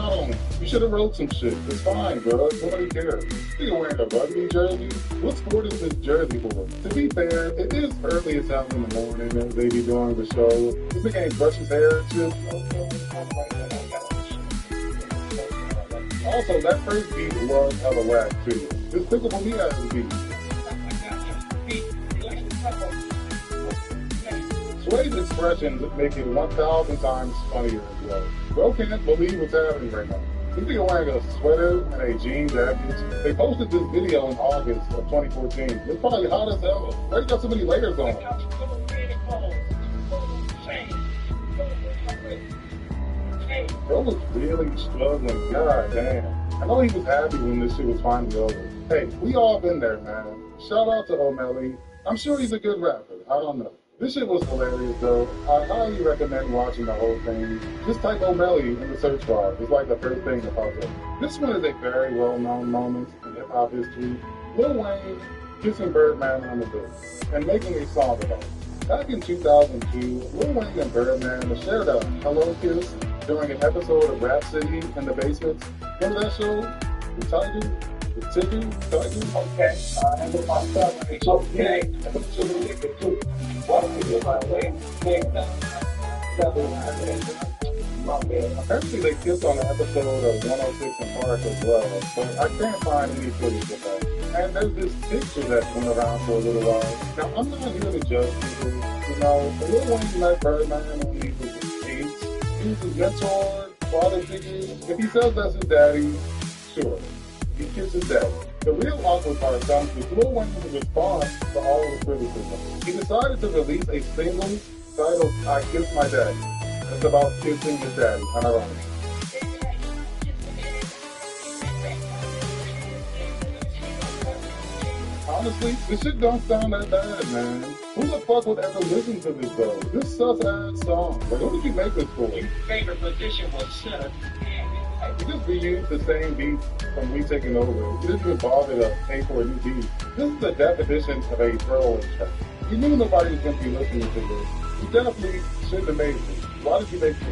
don't. You should have wrote some shit. It's fine, bro. Nobody cares. You're wearing a rugby jersey. What sport is this jersey for? To be fair, it is early as hell in the morning and they be doing the show. This nigga ain't brush his hair and shit. Also, that first beat was hella whack too. Despicable Me as a beat. Sway's expressions make it 1,000 times funnier as well. Bro can't believe what's happening right now. This nigga wearing a sweater and a jean jacket. They posted this video in August of 2014. It's probably hot as hell. Why you got so many layers on? Bro was really struggling. God damn. I know he was happy when this shit was finally over. Hey, we all been there, man. Shout out to O'Malley. I'm sure he's a good rapper. I don't know. This shit was hilarious though. I highly recommend watching the whole thing. Just type O'Malley in the search bar. It's like the first thing that pops up. This one is a very well-known moment in hip-hop history. Lil Wayne kissing Birdman on the lips and making a song about it. Back in 2002, Lil Wayne and Birdman shared a hello kiss during an episode of Rap City in the basement. Remember that show? The Tiger? The Tiger? Tiger? Okay, and with my son, it's okay. And it's a little too. What I do my way, Apparently they kissed on an episode of 106 in Park as well, but I can't find any footage of that. And there's this picture that went around for a little while. Now, I'm not here to judge people. You know, the little Wayne met Birdman when he was 8. He was his mentor, father figure. If he says that's his daddy, sure. He kissed his daddy. The real awkward part comes with Lil Wayne's response to all the criticism. He decided to release a single titled I Kissed My Daddy. It's about kissing his daddy, unironically. Honestly, this shit don't sound that bad, man. Who the fuck would ever listen to this though? This sus-ass song. Like, what did you make this for? Your favorite position was center. You just reused the same beat from We Taking Over. You didn't even bother to pay for a new beat. This is the definition of a throwaway track. You knew nobody was going to be listening to this. You definitely shouldn't have made this. Why did you make this?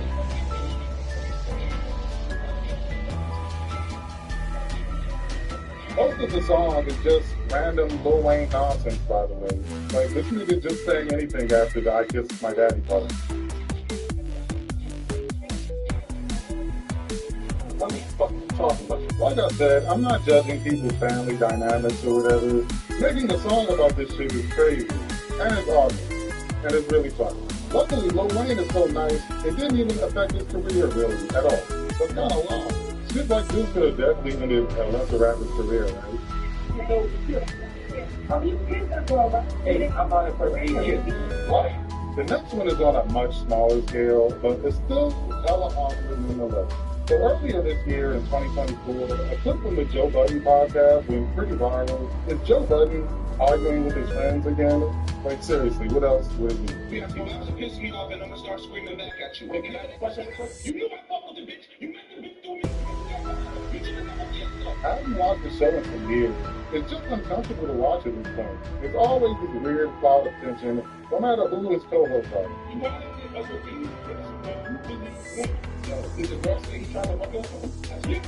Most of the song is just random Lil Wayne nonsense, by the way. Like, this nigga just saying anything after the I Kissed My Daddy part. What are you fucking talking about? Like I said, I'm not judging people's family dynamics or whatever. Making a song about this shit is crazy. And it's awesome. And it's really funny. Luckily, Lil Wayne is so nice, it didn't even affect his career really, at all. So it's kind of long. Shit like this could have definitely ended a lesser rapper's career, right? Hey, I'm on it for 8 years. What? The next one is on a much smaller scale, but it's still hella awkward nonetheless. So earlier this year in 2024, a clip from the Joe Budden podcast went pretty viral. Is Joe Budden arguing with his friends again? Like seriously, what else would it be? Yeah, so that's what pissed me off, and I'm gonna start screaming back at you. Wait, can I ask a question? You knew I fucked with the bitch. You met the bitch through me. You didn't know what I haven't watched the show in some years. It's just uncomfortable to watch at this point. There's always this weird cloud of tension, no matter who his co-hosts are. you wanted to us with me. Is the girl saying he's trying to fuck us? That's you.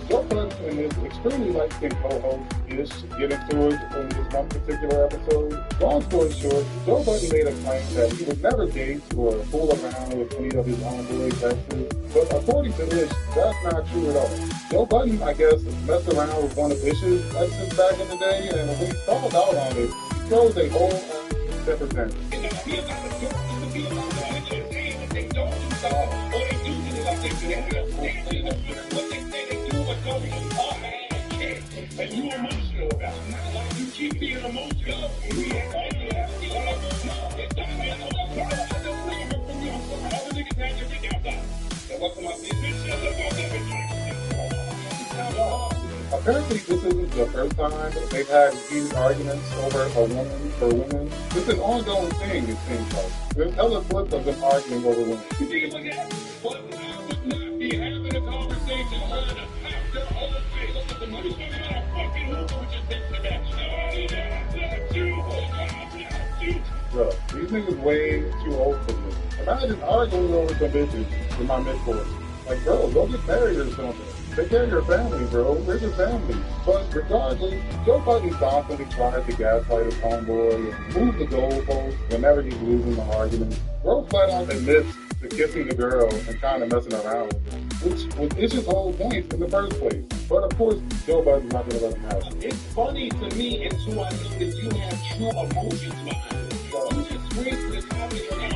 Joe Budden and his extremely light-skinned co-host-ish get into it in this one particular episode. Long story short, Joe Budden made a claim that he would never date or fool around with any of his homeboy exes. But according to Ish, that's not true at all. Joe Budden, I guess, messed around with one of Ish's exes back in the day, and when he called out on it, he throws a whole separate thing. And you emotional about it. Not you keep being emotional. Apparently, this isn't the first time they've had heated arguments over a woman or women. It's an ongoing thing, it seems like. There's hella clips of them arguing over women. You think look at what I would not be having a conversation trying to have their whole face. Look at the money coming out of fucking Hoover, which is next to that. Bro, these niggas way too old for this. Imagine arguing over some bitches in my mid-40s. Like, bro, go get married or something. Take care of your family, bro. Where's your family? But regardless, Joe Budden constantly tries to gaslight his homeboy and move the goalposts whenever he's losing the argument. Bro flat out admits to kissing the girl and kind of messing around with her, which was Ish's whole point in the first place. But of course, Joe Budden's not going to let him have it. It's funny to me until I know that you have true emotions behind it. You just scream to the top of your head.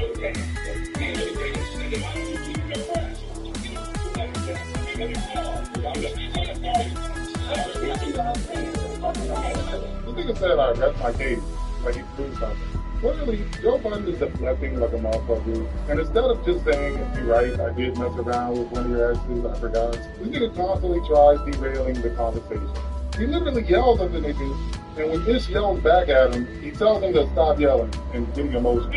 The nigga said I rest my case, like he proved something. Clearly, Joe Budden is deflecting like a motherfucker, and instead of just saying, you're right, I did mess around with one of your exes, I forgot, this nigga constantly tries derailing the conversation. He literally yells at the nigga, and when Ish yells back at him, he tells him to stop yelling and getting emotional.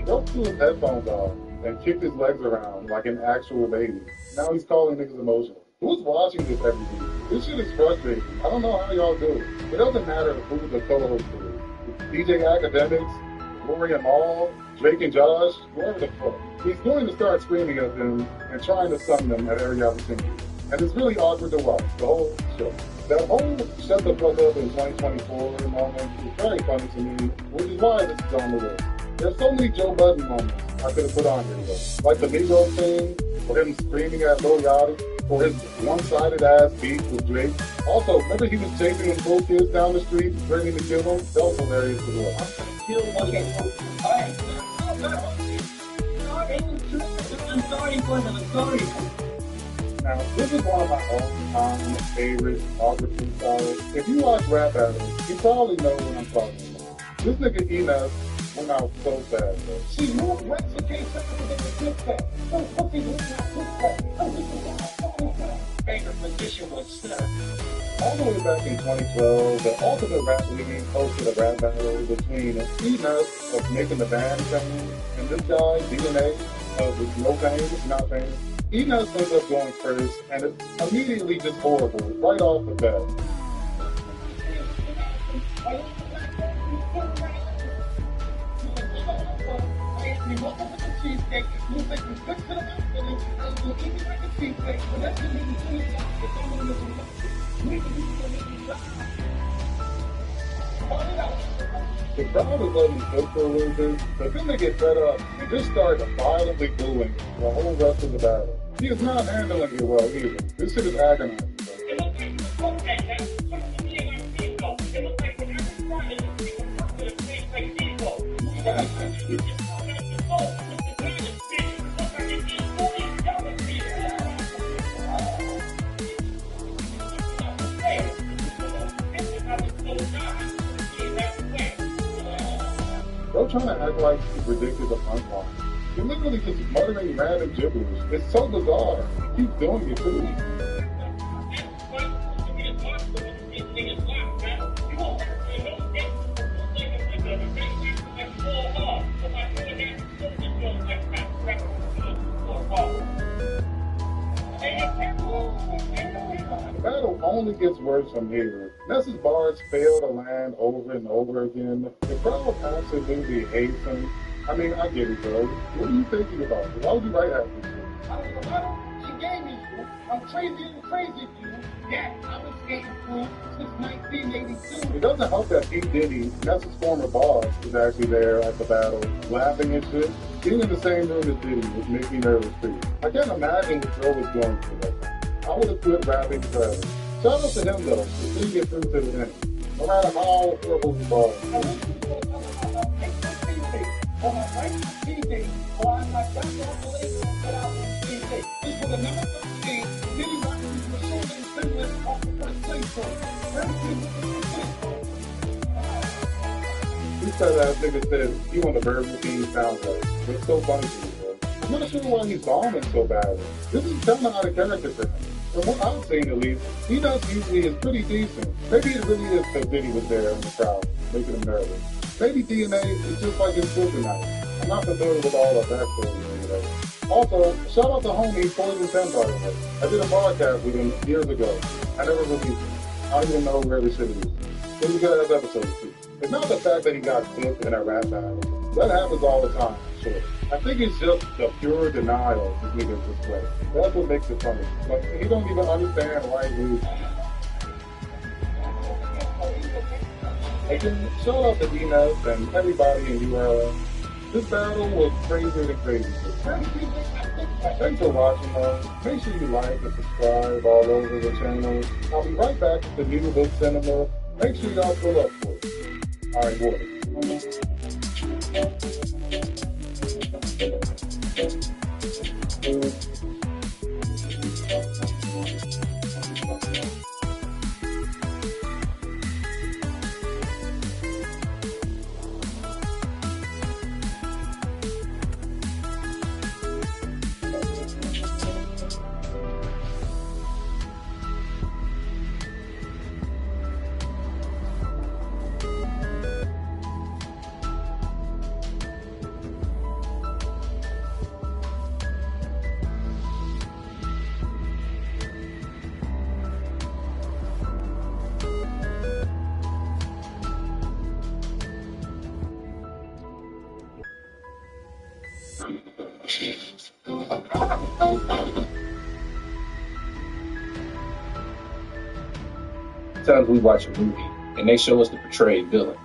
Joe threw his headphones off and kicked his legs around like an actual baby. Now he's calling niggas emotional. Who's watching this every week? This shit is frustrating. I don't know how y'all do it. It doesn't matter who the co-host is. DJ Academics, Rory and Maul, Jake and Josh, whoever the fuck. He's going to start screaming at them and trying to summon them at every opportunity. And it's really awkward to watch, the whole show. That whole shut the fuck up in 2024 moment is very funny to me, which is why this is on the list. There's so many Joe Budden moments I could have put on here though. Like the Migos thing, or him screaming at Lil Yachty, or his one-sided ass beef with Drake. Also, remember he was chasing his little kids down the street, threatening to kill them? That was hilarious as well. I'm sorry for them, I'm sorry. Now, this is one of my all-time favorite awkward freestyles. If you watch rap battles, you probably know what I'm talking about. This nigga Enos went out so fast, though. She moved west, so can't tell me what they look back. So fucking look back. Favorite position was stuck. All the way back in 2012, the Ultimate Rap League hosted a rap battle between Enos of Making the Band famous and this guy, DNA, of No Fame, Not Famous. Enos ends up going first, and it's immediately just horrible, right off the bat. The crowd was letting him cook for a little bit, but then they get fed up and just start violently booing the whole rest of the battle. He is not handling it well either. This shit is agonizing. Bro trying to act like he predicted the punchline. He literally just muttering random gibberish. It's so bizarre. He keeps doing it too. The battle only gets worse from here. Ness's bars fail to land over and over again. The crowd absolutely hates him. I mean, I get it, bro. What are you thinking about? Why would you write after this? I don't know about it. She gave me you. I'm crazy and crazy for you. Yeah, I was skating through since 1982. It doesn't help that P. Diddy, Ness's former boss, is actually there at the battle, laughing and shit. Being in the same room as Diddy would make me nervous too. I can't imagine what Joe was going through that time. I would have quit rapping forever. Shout out to him though, for seeing it through to the end. No matter how horrible he was. I wish you would have come out of TV or my right TV or I'm like, that's what I'm believing and put out on TV. This was a number 13. Diddy wanted me to show them Finland off the first place. So, This ass nigga said he on the Burger King soundtrack. It's so funny to me, bro. I'm not sure why he's bombing so badly. This is kind of out of character for him. From what I've seen at least, he does usually is pretty decent. Maybe it really is because Diddy was there in the crowd, making him nervous. Maybe DNA is just like his kryptonite. I'm not familiar with all of that story or whatever. Also, shout out to homie Poison 10 by the way. I did a podcast with him years ago. I never released it. I don't even know where this shit is. It was a good ass episode too. It's not the fact that he got clipped in a rap battle. That happens all the time, sure. I think it's just the pure denial this nigga's display. That's what makes it funny. Like, he don't even understand why he's losing. Again, shout out to D-Nuts and everybody in URL. This battle was crazier than crazy. Thanks for watching though. Make sure you like and subscribe all over the channel. I'll be right back with the new book cinema. Make sure y'all pull up for it. Alright, boy. Sometimes we watch a movie and they show us the portrayed villain.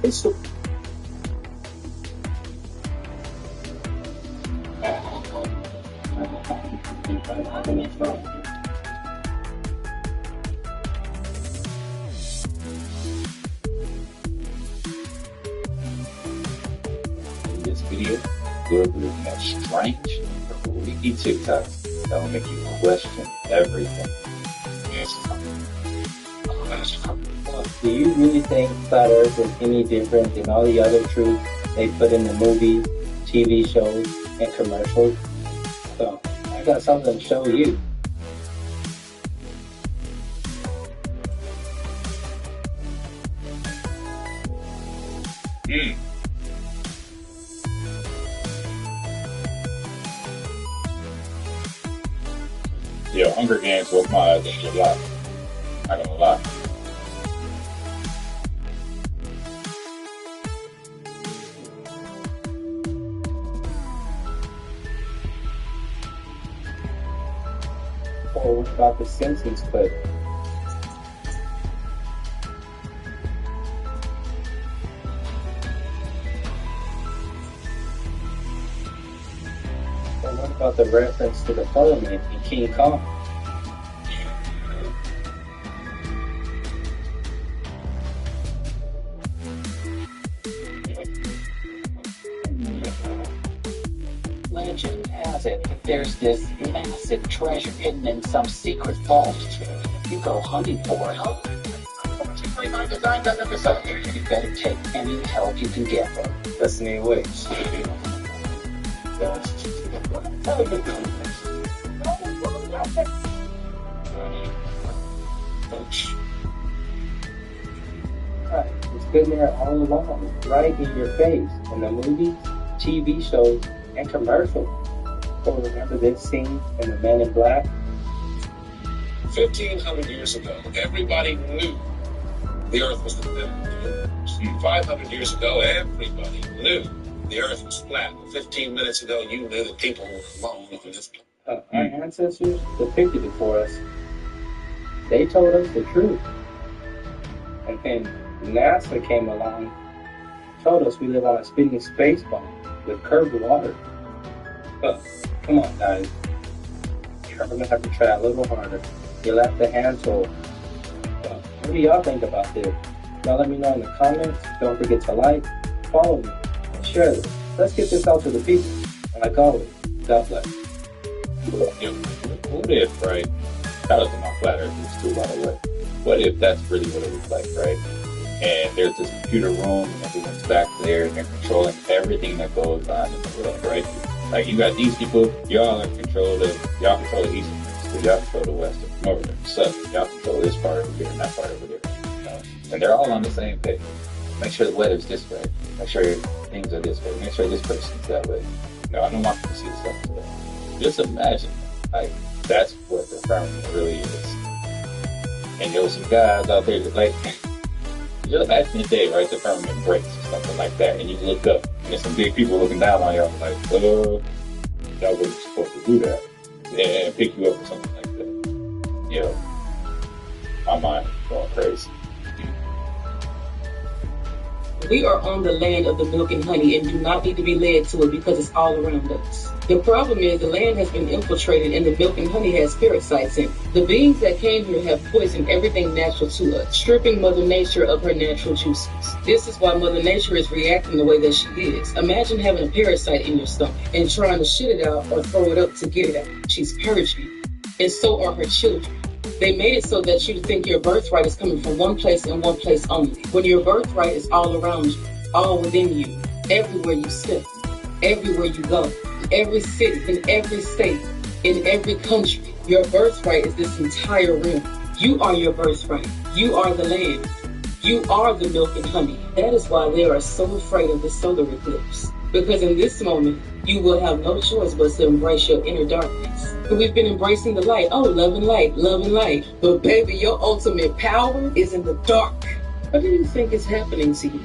It's the in this video, we're looking at strange, freaky TikToks that will make you question everything. Do you really think Flat Earth is any different than all the other truths they put in the movies, TV shows, and commercials? So, I got something to show you. Yeah, Hunger Games was my idea a lot. Not gonna lie. Or what about the Simpsons clip? Or what about the reference to the Parliament in King Kong? Legend has it that there's this massive treasure hidden in some secret vault. You go hunting for it. You better take any help you can get. That's the new ways. Right, it's been there all along, right in your face, in the movies, TV shows, and commercials. Or remember this scene in The Men in Black? 1,500 years ago, everybody knew the Earth was the center. 500 years ago, everybody knew the Earth was flat. 15 minutes ago, you knew that people were alone on this planet. Our ancestors depicted it for us. They told us the truth. And then NASA came along, told us we live on a spinning space ball with curved water. But come on, guys. You're gonna have to try a little harder. You left the hand tool. What do y'all think about this? Y'all let me know in the comments. Don't forget to like, follow me, and share this. Let's get this out to the people. And like always, God bless. What if, right? Shout out to my flat earthers too, by the way. What if that's really what it was like, right? And there's this computer room, and everyone's back there, and they're controlling everything that goes on in the world, right? Like, you got these people, y'all control the eastern hemisphere, y'all control the western, northern, southern, y'all control this part over here and that part over there. You know? And they're all on the same page. Make sure the weather's this way. Make sure things are this way. Make sure this person's that way. No, I don't want you to see the stuff today. Just imagine, like, that's what the firmament really is. And there were some guys out there that, like, just back in the day, right, the firmament breaks or something like that, and you look up, and there's some big people looking down on y'all, like, y'all wasn't supposed to do that, and pick you up or something like that. You know, my mind is going crazy. We are on the land of the milk and honey and do not need to be led to it because it's all around us. The problem is the land has been infiltrated and the milk and honey has parasites in it. The beings that came here have poisoned everything natural to us, stripping Mother Nature of her natural juices. This is why Mother Nature is reacting the way that she is. Imagine having a parasite in your stomach and trying to shit it out or throw it up to get it out. She's purging. And so are her children. They made it so that you think your birthright is coming from one place and one place only, when your birthright is all around you, all within you, everywhere you step, everywhere you go, in every city, in every state, in every country. Your birthright is this entire realm. You are your birthright. You are the land. You are the milk and honey. That is why they are so afraid of the solar eclipse. Because in this moment, you will have no choice but to embrace your inner darkness. We've been embracing the light. Oh, love and light, love and light. But baby, your ultimate power is in the dark. What do you think is happening to you?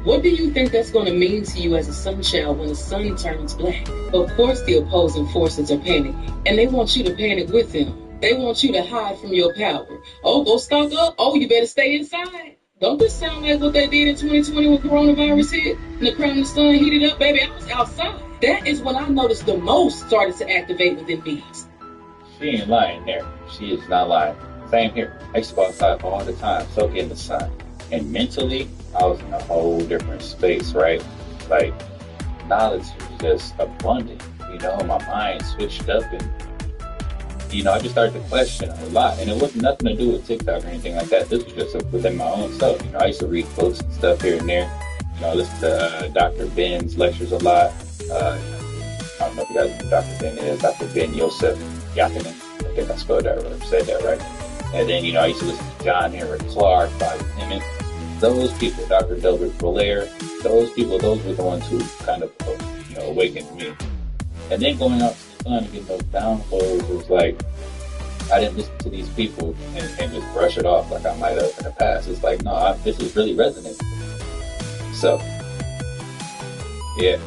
What do you think that's going to mean to you as a sun child when the sun turns black? Of course, the opposing forces are panicking, and they want you to panic with them. They want you to hide from your power. Oh, go stock up. Oh, you better stay inside. Don't this sound like what they did in 2020 when coronavirus hit and the crown of the sun heated up? Baby, I was outside. That is when I noticed the most started to activate within me. She ain't lying there. She is not lying. Same here. I used to go outside all the time, soak in the sun. And mentally, I was in a whole different space, right? Like, knowledge was just abundant. You know, my mind switched up and, you know, I just started to question a lot. And it wasn't nothing to do with TikTok or anything like that. This was just within my own self. You know, I used to read books and stuff here and there. You know, I listened to Dr. Ben's lectures a lot. I don't know if you guys know who Dr. Ben is. Dr. Ben Yosef Yakinen. I think I spelled that right, said that right. And then, you know, I used to listen to John Henrik Clark, Bobby Hemmett. Those people, Dr. Delbert Valaire, those people, those were the ones who kind of, you know, awakened me. And then going out to the sun and getting those downloads was like, I didn't listen to these people and just brush it off like I might have in the past. It's like, no, this is really resonating. So, yeah.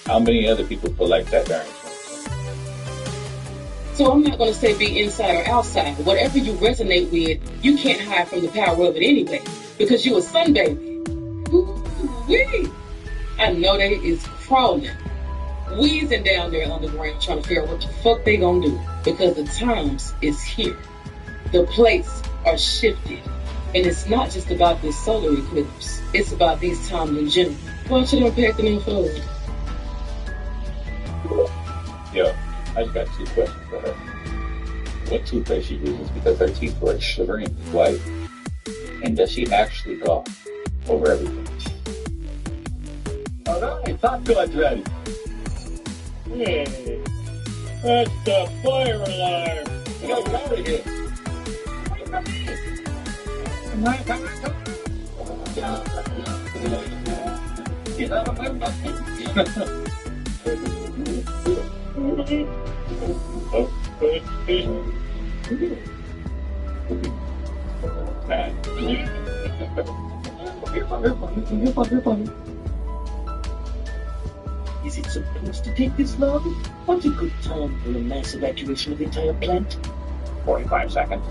How many other people feel like that during 2020? So I'm not going to say be inside or outside. Whatever you resonate with, you can't hide from the power of it anyway, because you a sun baby. Ooh-wee. I know they is crawling, wheezing down there underground trying to figure out what the fuck they gonna do, because the times is here. The plates are shifted. And it's not just about this solar eclipse. It's about these times in general. Why don't you unpack the info? Yo, I just got 2 questions for her. What toothpaste she uses because her teeth were extremely white? And does she actually go over everything? Alright, popcorn's ready. Hey, that's the fire alarm. Get out of here. Wait for me. Come on. Get out of my mouth. Is it supposed to take this long? What's a good time for a mass evacuation of the entire plant? 45 seconds.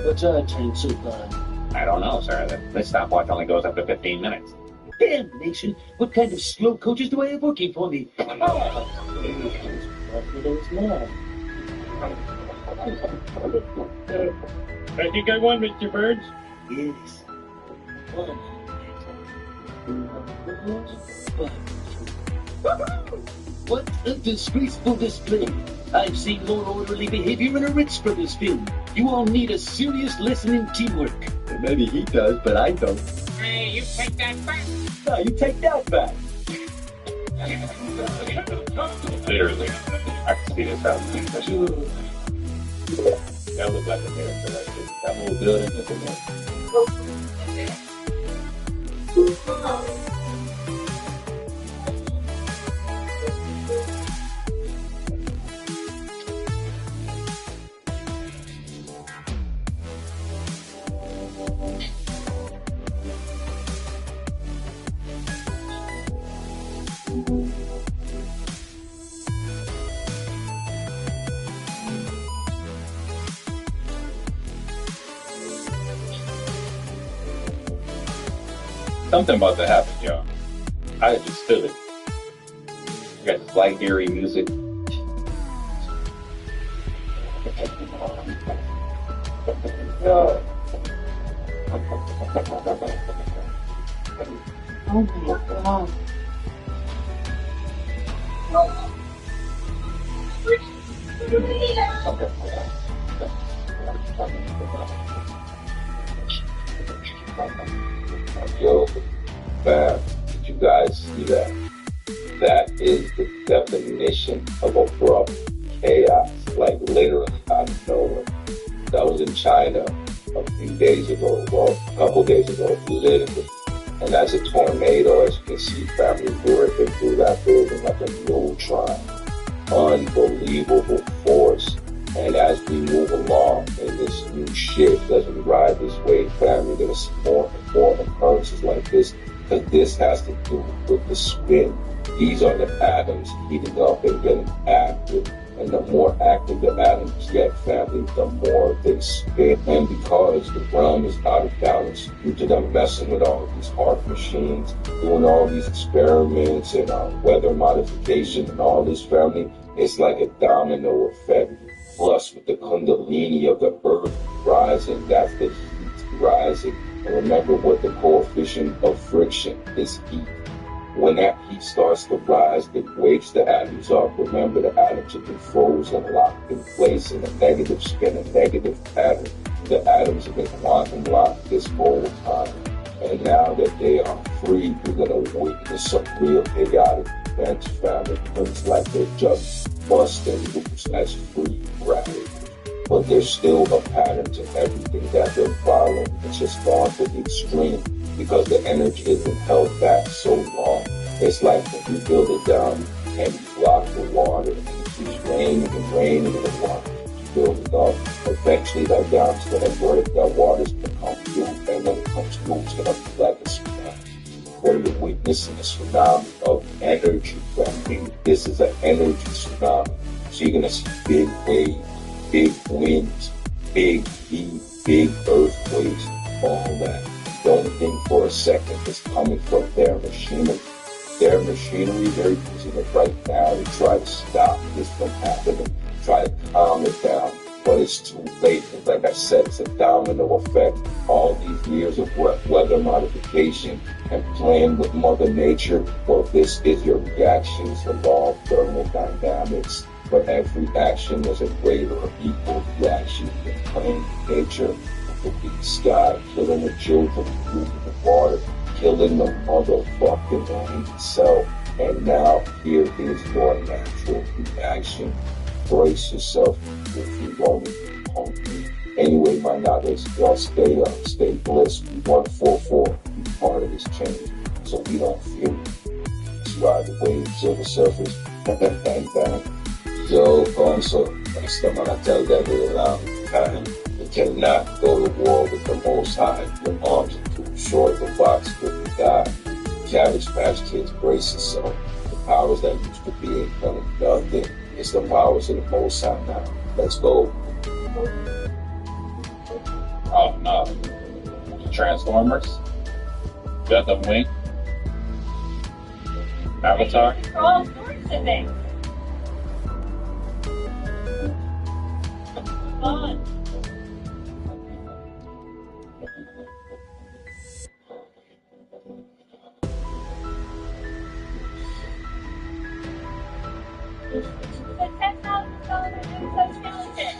What's our time so far? I don't know, sir. This stopwatch only goes up to 15 minutes. Damn nation, what kind of slow coaches do I have working for me? What for those now? I think I won, Mr. Birds. Yes. 100. What a disgraceful display. I've seen more orderly behavior in a Ritz Brothers film. You all need a serious lesson in teamwork. Maybe he does, but I don't. Hey, you take that back. No, you take that back. Literally. I can see this happening. That looks like a miracle right there. That whole building is a miracle. Something about to happen, y'all. I just feel it. You got this light, eerie music. Oh my God. Yo, man, did you guys see that? That is the definition of abrupt chaos, like literally out of nowhere. That was in China a few days ago, well, a couple days ago, literally. And that's a tornado, as you can see, family ripping through that building like a neutron. Unbelievable force. And as we move along in this new shift, as we ride this wave, family, there's more and more occurrences like this because this has to do with the spin. These are the atoms heating up and getting active. And the more active the atoms get, family, the more they spin. And because the realm is out of balance due to them messing with all of these hard machines, doing all these experiments and weather modification and all this, family, it's like a domino effect. Plus, with the kundalini of the earth rising, that's the heat rising. And remember what the coefficient of friction is, heat. When that heat starts to rise, it wakes the atoms up. Remember, the atoms have been frozen, locked in place in a negative spin, a negative pattern. The atoms have been quantum locked this whole time. And now that they are free, we're going to witness some real chaotic events, family. It's like they're just busting loose as free radicals. But there's still a pattern to everything that they're following. It's just gone to the extreme because the energy has been held back so long. It's like when you build a dam and you block the water and it keeps raining and raining and the water keeps building up. Eventually that dam's going to break, that water's going to come through, and when it comes through, it's going to be like a tsunami. Where you're witnessing a tsunami of energy. This is an energy tsunami. So you're going to see big waves, big winds, big heat, big earthquakes, all that. Don't think for a second it's coming from their machinery. Their machinery, they're using it right now to try to stop this from happening, try to calm it down. But it's too late. Like I said, it's a domino effect. All these years of weather modification and playing with Mother Nature, well, this is your reaction to law of thermodynamics. For every action, there's a greater or equal reaction. You're playing with nature, with the sky, killing the children, polluting the water, killing the motherfucking land itself. And now, here is your natural reaction. Brace yourself if you're going to be hungry. Anyway, my niggas, y'all stay up, stay blessed. We 144, be part of this change, so we don't feel it. Let's ride the waves of the surface. Bang, bang. Yo, so next time I tell that time, you cannot go to war with the Most High. Your arms are too short, the box will die. Cabbage Patch Kids, brace yourself. The powers that used to be ain't gonna do nothing. It's the powers of the Most High now. Let's go. Oh no. Transformers? Gundam Wing? Avatar? All sorts of things. Fun. The $10,000 exoskeleton.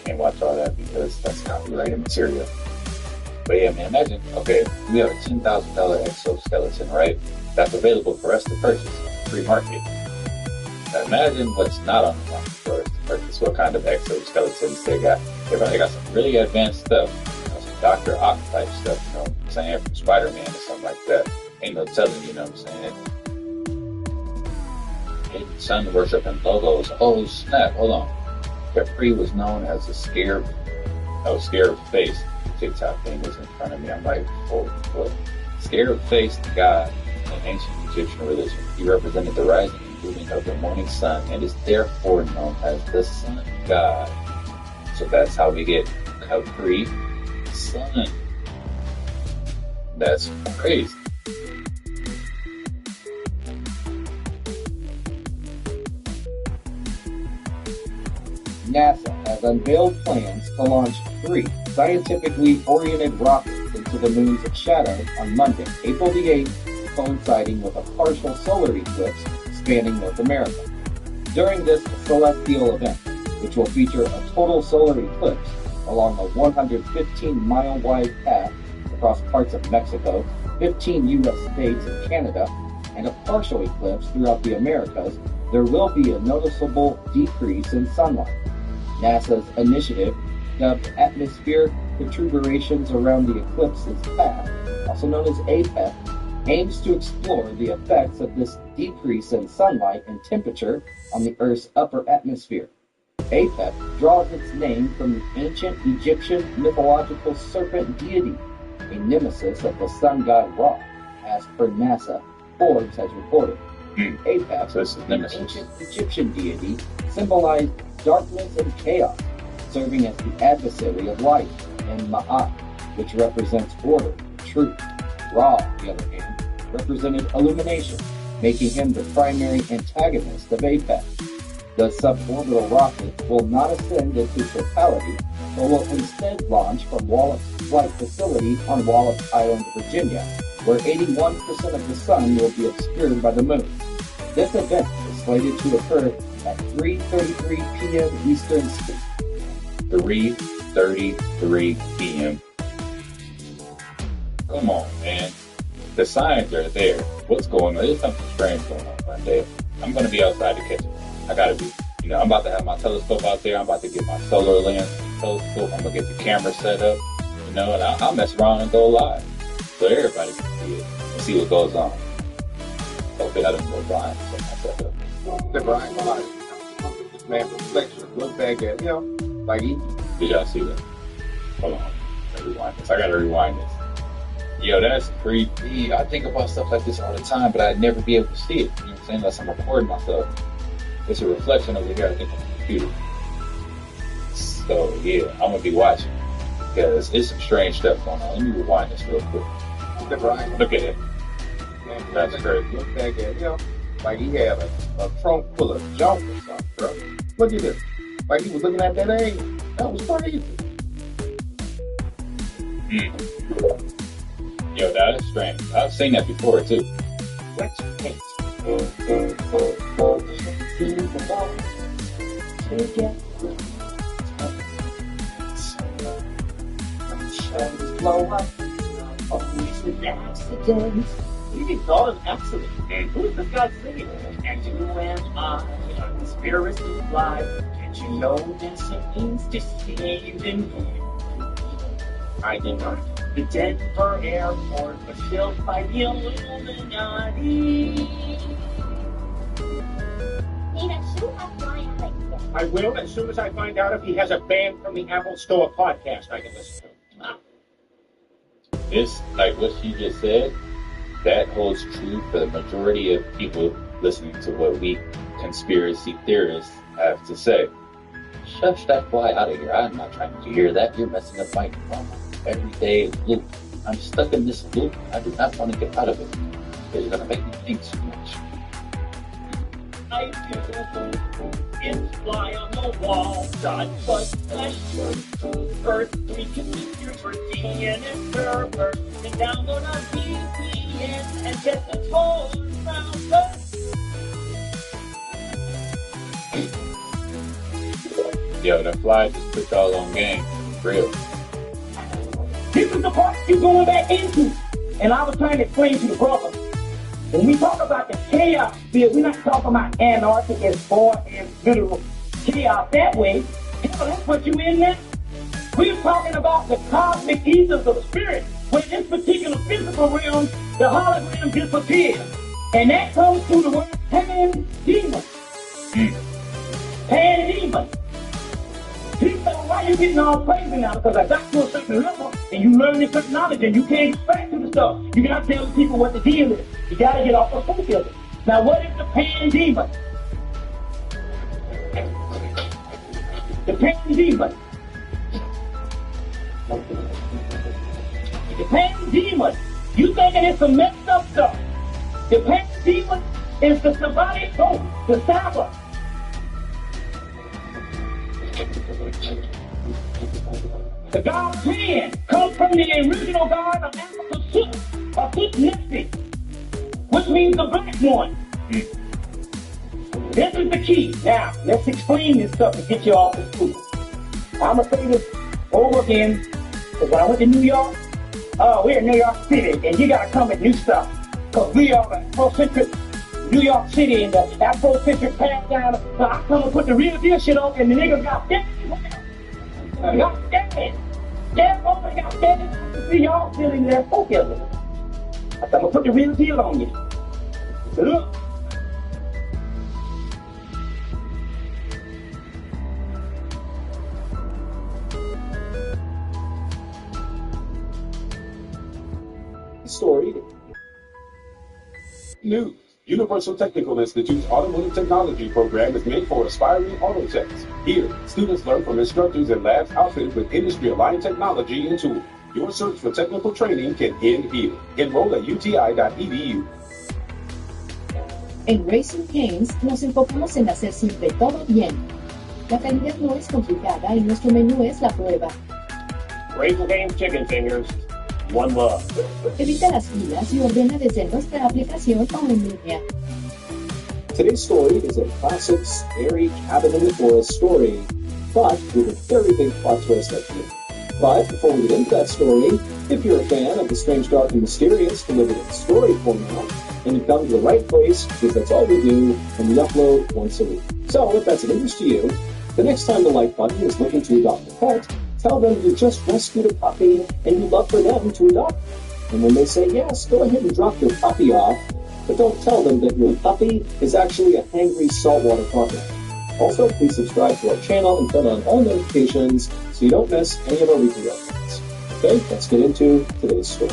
Can't watch all that because that's copyrighted material. But yeah, man, imagine, okay, we have a $10,000 exoskeleton, right? That's available for us to purchase, free market. Now imagine what's not on the market for us to purchase, what kind of exoskeletons they got. They probably got some really advanced stuff, some Dr. Ock type stuff, you know what I'm saying, from Spider-Man or something like that. Ain't no telling, you know what I'm saying? Sun worshiping logos. Oh snap, hold on. Capri was known as a scared face. TikTok thing was in front of me. I'm like, oh, what? Scared faced god in ancient Egyptian religion. He represented the rising and moving of the morning sun and is therefore known as the sun god. So that's how we get Capri Sun. That's crazy. NASA has unveiled plans to launch 3 scientifically oriented rockets into the moon's shadow on Monday, April the 8th, coinciding with a partial solar eclipse spanning North America. During this celestial event, which will feature a total solar eclipse along a 115-mile-wide path across parts of Mexico, 15 U.S. states and Canada, and a partial eclipse throughout the Americas, there will be a noticeable decrease in sunlight. NASA's initiative, dubbed Atmospheric Perturbations Around the Eclipse's Path, also known as APEP, aims to explore the effects of this decrease in sunlight and temperature on the Earth's upper atmosphere. APEP draws its name from the ancient Egyptian mythological serpent deity, a nemesis of the sun god Ra, as per NASA, Forbes has reported. APEP, the ancient Egyptian deity, symbolized darkness and chaos, serving as the adversary of light, and Ma'at, which represents order, truth. Ra, on the other hand, represented illumination, making him the primary antagonist of APEP. The suborbital rockets will not ascend into totality, but will instead launch from Wallops Flight Facility on Wallops Island, Virginia, where 81% of the sun will be obscured by the moon. This event is slated to occur at 3:33 p.m. Eastern Standard. 3:33 p.m. Come on, man. The signs are there. What's going on? There's something strange going on right there. I'm going to be outside to catch it. I got to be. I'm about to have my telescope out there. I'm about to get my solar lens telescope. I'm going to get the camera set up. And I'll mess around and go live. So everybody can see it and see what goes on. Hopefully I don't go blind. The Brian Body, man, reflection, look back at, like he. Did y'all see that? Hold on. Rewind this. I gotta rewind this. Yo, that's creepy. I think about stuff like this all the time, but I'd never be able to see it. You know what I'm saying? Unless I'm recording myself. It's a reflection over here, I think, on the computer. So, yeah, I'm gonna be watching. Because it's some strange stuff going on. Let me rewind this real quick. The Brian. Look at it. Man, that's crazy. Look back at, like he had a trunk full of junk or something, bro. Look at this. Like he was looking at that age. That was crazy. Yo, that is strange. I've seen that before, too. Let's paint. Blow up. Always with accidents. You can call it accident. Who's this guy singing? And you and I are conspiracy fly. Can't you know this means deceiving? I did not. The Denver airport was built by the Illuminati. I will as soon as I find out if he has a band from the Apple Store podcast I can listen to. This, like what she just said, that holds true for the majority of people listening to what we conspiracy theorists have to say. Shush that fly out of here. I'm not trying to hear that. You're messing up my everyday loop. I'm stuck in this loop. I do not want to get out of it. It's going to make me think too much. I feel it's fly on the wall, dot but flesh. Earth 3 computer DNA server, and download on VPN and get the whole around us. Yo, that fly just put y'all on game. Real. This is the part you're going back into. And I was trying to explain to the brother. When we talk about the chaos field, we're not talking about anarchy as far as literal chaos that way. Hell, that's what you in there. We're talking about the cosmic ethers of spirit, where this particular physical realm, the hologram disappears. And that comes through the word pan-demon. Pan-demon. People say, why you getting all crazy now? Because I got to a certain level, and you learn this certain knowledge, and you can't expect to the stuff. You got to tell the people what the deal is. You got to get off the focus of it. Now, what is the pan-demon? The pan-demon. The pan-demon. You thinking it's some messed up stuff. The pan-demon is the symbolic hope, the Sabbath. The god Pan comes from the original god of Africa, Sut, or Sut Nifty. which means the black one. This is the key. Now, let's explain this stuff to get you off the school. I'm going to say this over again, because when I went to New York, we're in New York City, and you got to come with new stuff, because we are the Afrocentric New York City, and the Afrocentric paradigm. So I come and put the real deal shit on, and the niggas got dead. Got dead. Dead boy got dead. I see y'all feeling their focus. I'm going to put the real deal on you. Look. Story. News. Universal Technical Institute's Automotive Technology program is made for aspiring auto techs. Here, students learn from instructors and labs outfitted with industry-aligned technology and tools. Your search for technical training can end here. Enroll at uti.edu. En Raising Cane's nos enfocamos en hacer siempre todo bien. La calidad no es complicada y nuestro menú es la prueba. Raising Cane's chicken fingers. One love. Evita las filas y ordena desde nuestra aplicación o en línea. Today's story is a classic, scary cabin in the forest story, but with a very big plot twist at the end. But before we get into that story, if you're a fan of the strange, dark, and mysterious delivered in story format, then you've come to the right place, because that's all we do, and we upload once a week. So if that's of interest to you, the next time the like button is looking to adopt a pet, tell them you just rescued a puppy and you'd love for them to adopt. And when they say yes, go ahead and drop your puppy off, but don't tell them that your puppy is actually a hangry saltwater partner. Also, please subscribe to our channel and turn on all notifications so you don't miss any of our weekly updates. Okay, let's get into today's story.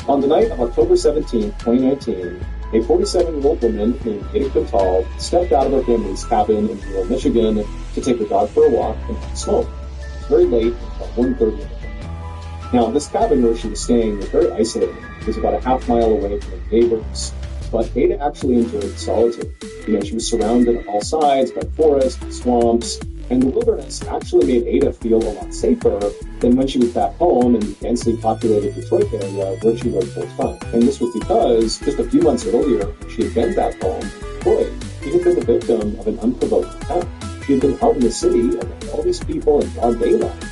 On the night of October 17, 2019, a 47-year-old woman named Ada Quintal stepped out of her family's cabin in rural Michigan to take her dog for a walk and smoke. It was very late, about 1:30 in the morning. Now, this cabin where she was staying was very isolated. It was about a half mile away from her neighbors, but Ada actually enjoyed solitude. She was surrounded on all sides by forests, swamps, and the wilderness actually made Ada feel a lot safer than when she was back home in the densely populated Detroit area where she lived full time. And this was because just a few months earlier, she had been back home. Boy, she had been the victim of an unprovoked attack. She had been out in the city around all these people in broad daylight.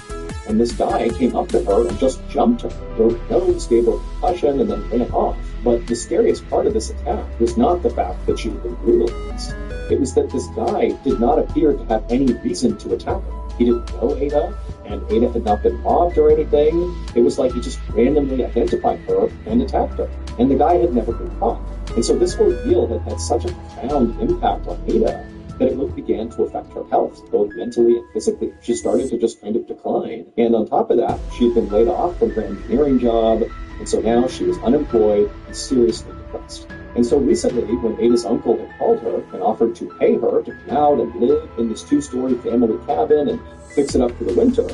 And this guy came up to her and just jumped her, broke her nose, gave her a concussion, and then ran off. But the scariest part of this attack was not the fact that she had been brutalized. It was that this guy did not appear to have any reason to attack her. He didn't know Ada, and Ada had not been mobbed or anything. It was like he just randomly identified her and attacked her. And the guy had never been caught. And so this ordeal had had such a profound impact on Ada that it really began to affect her health, both mentally and physically. She started to just kind of decline. And on top of that, she had been laid off from her engineering job, and so now she was unemployed and seriously depressed. And so recently, when Ada's uncle had called her and offered to pay her to come out and live in this 2-story family cabin and fix it up for the winter,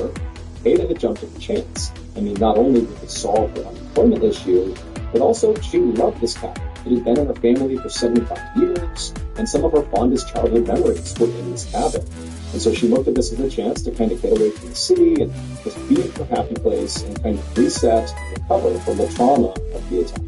Ada had jumped at the chance. I mean, not only did it solve her unemployment issue, but also she loved this cabin. It had been in her family for 75 years, and some of her fondest childhood memories were in this cabin. And so she looked at this as a chance to kind of get away from the city and just be in her happy place and kind of reset and recover from the trauma of the attack.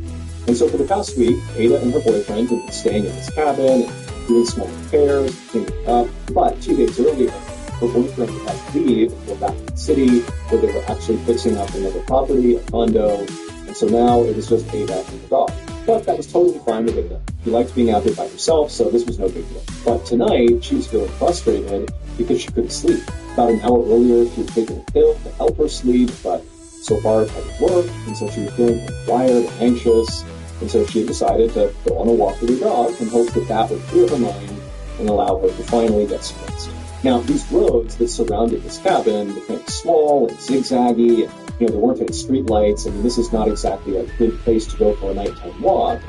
And so for the past week, Ada and her boyfriend had been staying in this cabin and doing small repairs, cleaning it up. But 2 days earlier, her boyfriend had to leave and go back to the city where they were actually fixing up another property, a condo. And so now it was just Ada and the dog. But that was totally fine with Ada. She liked being out there by herself, so this was no big deal. But tonight, she was feeling frustrated because she couldn't sleep. About an hour earlier, she was taking a pill to help her sleep, but so far it hadn't worked, and so she was feeling tired and anxious. And so she decided to go on a walk with her dog in hopes that that would clear her mind and allow her to finally get some rest. Now, these roads that surrounded this cabin were kind of small and zigzaggy, and there weren't any street lights. I mean, this is not exactly a good place to go for a nighttime walk.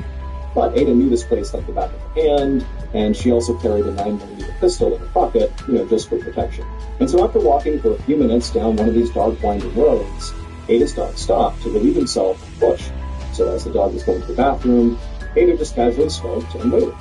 But Ada knew this place like the back of her hand, and she also carried a 9mm pistol in her pocket, just for protection. And so after walking for a few minutes down one of these dark, winding roads, Ada's dog stopped to relieve himself from a bush. So as the dog was going to the bathroom, Ada just casually smoked and waited.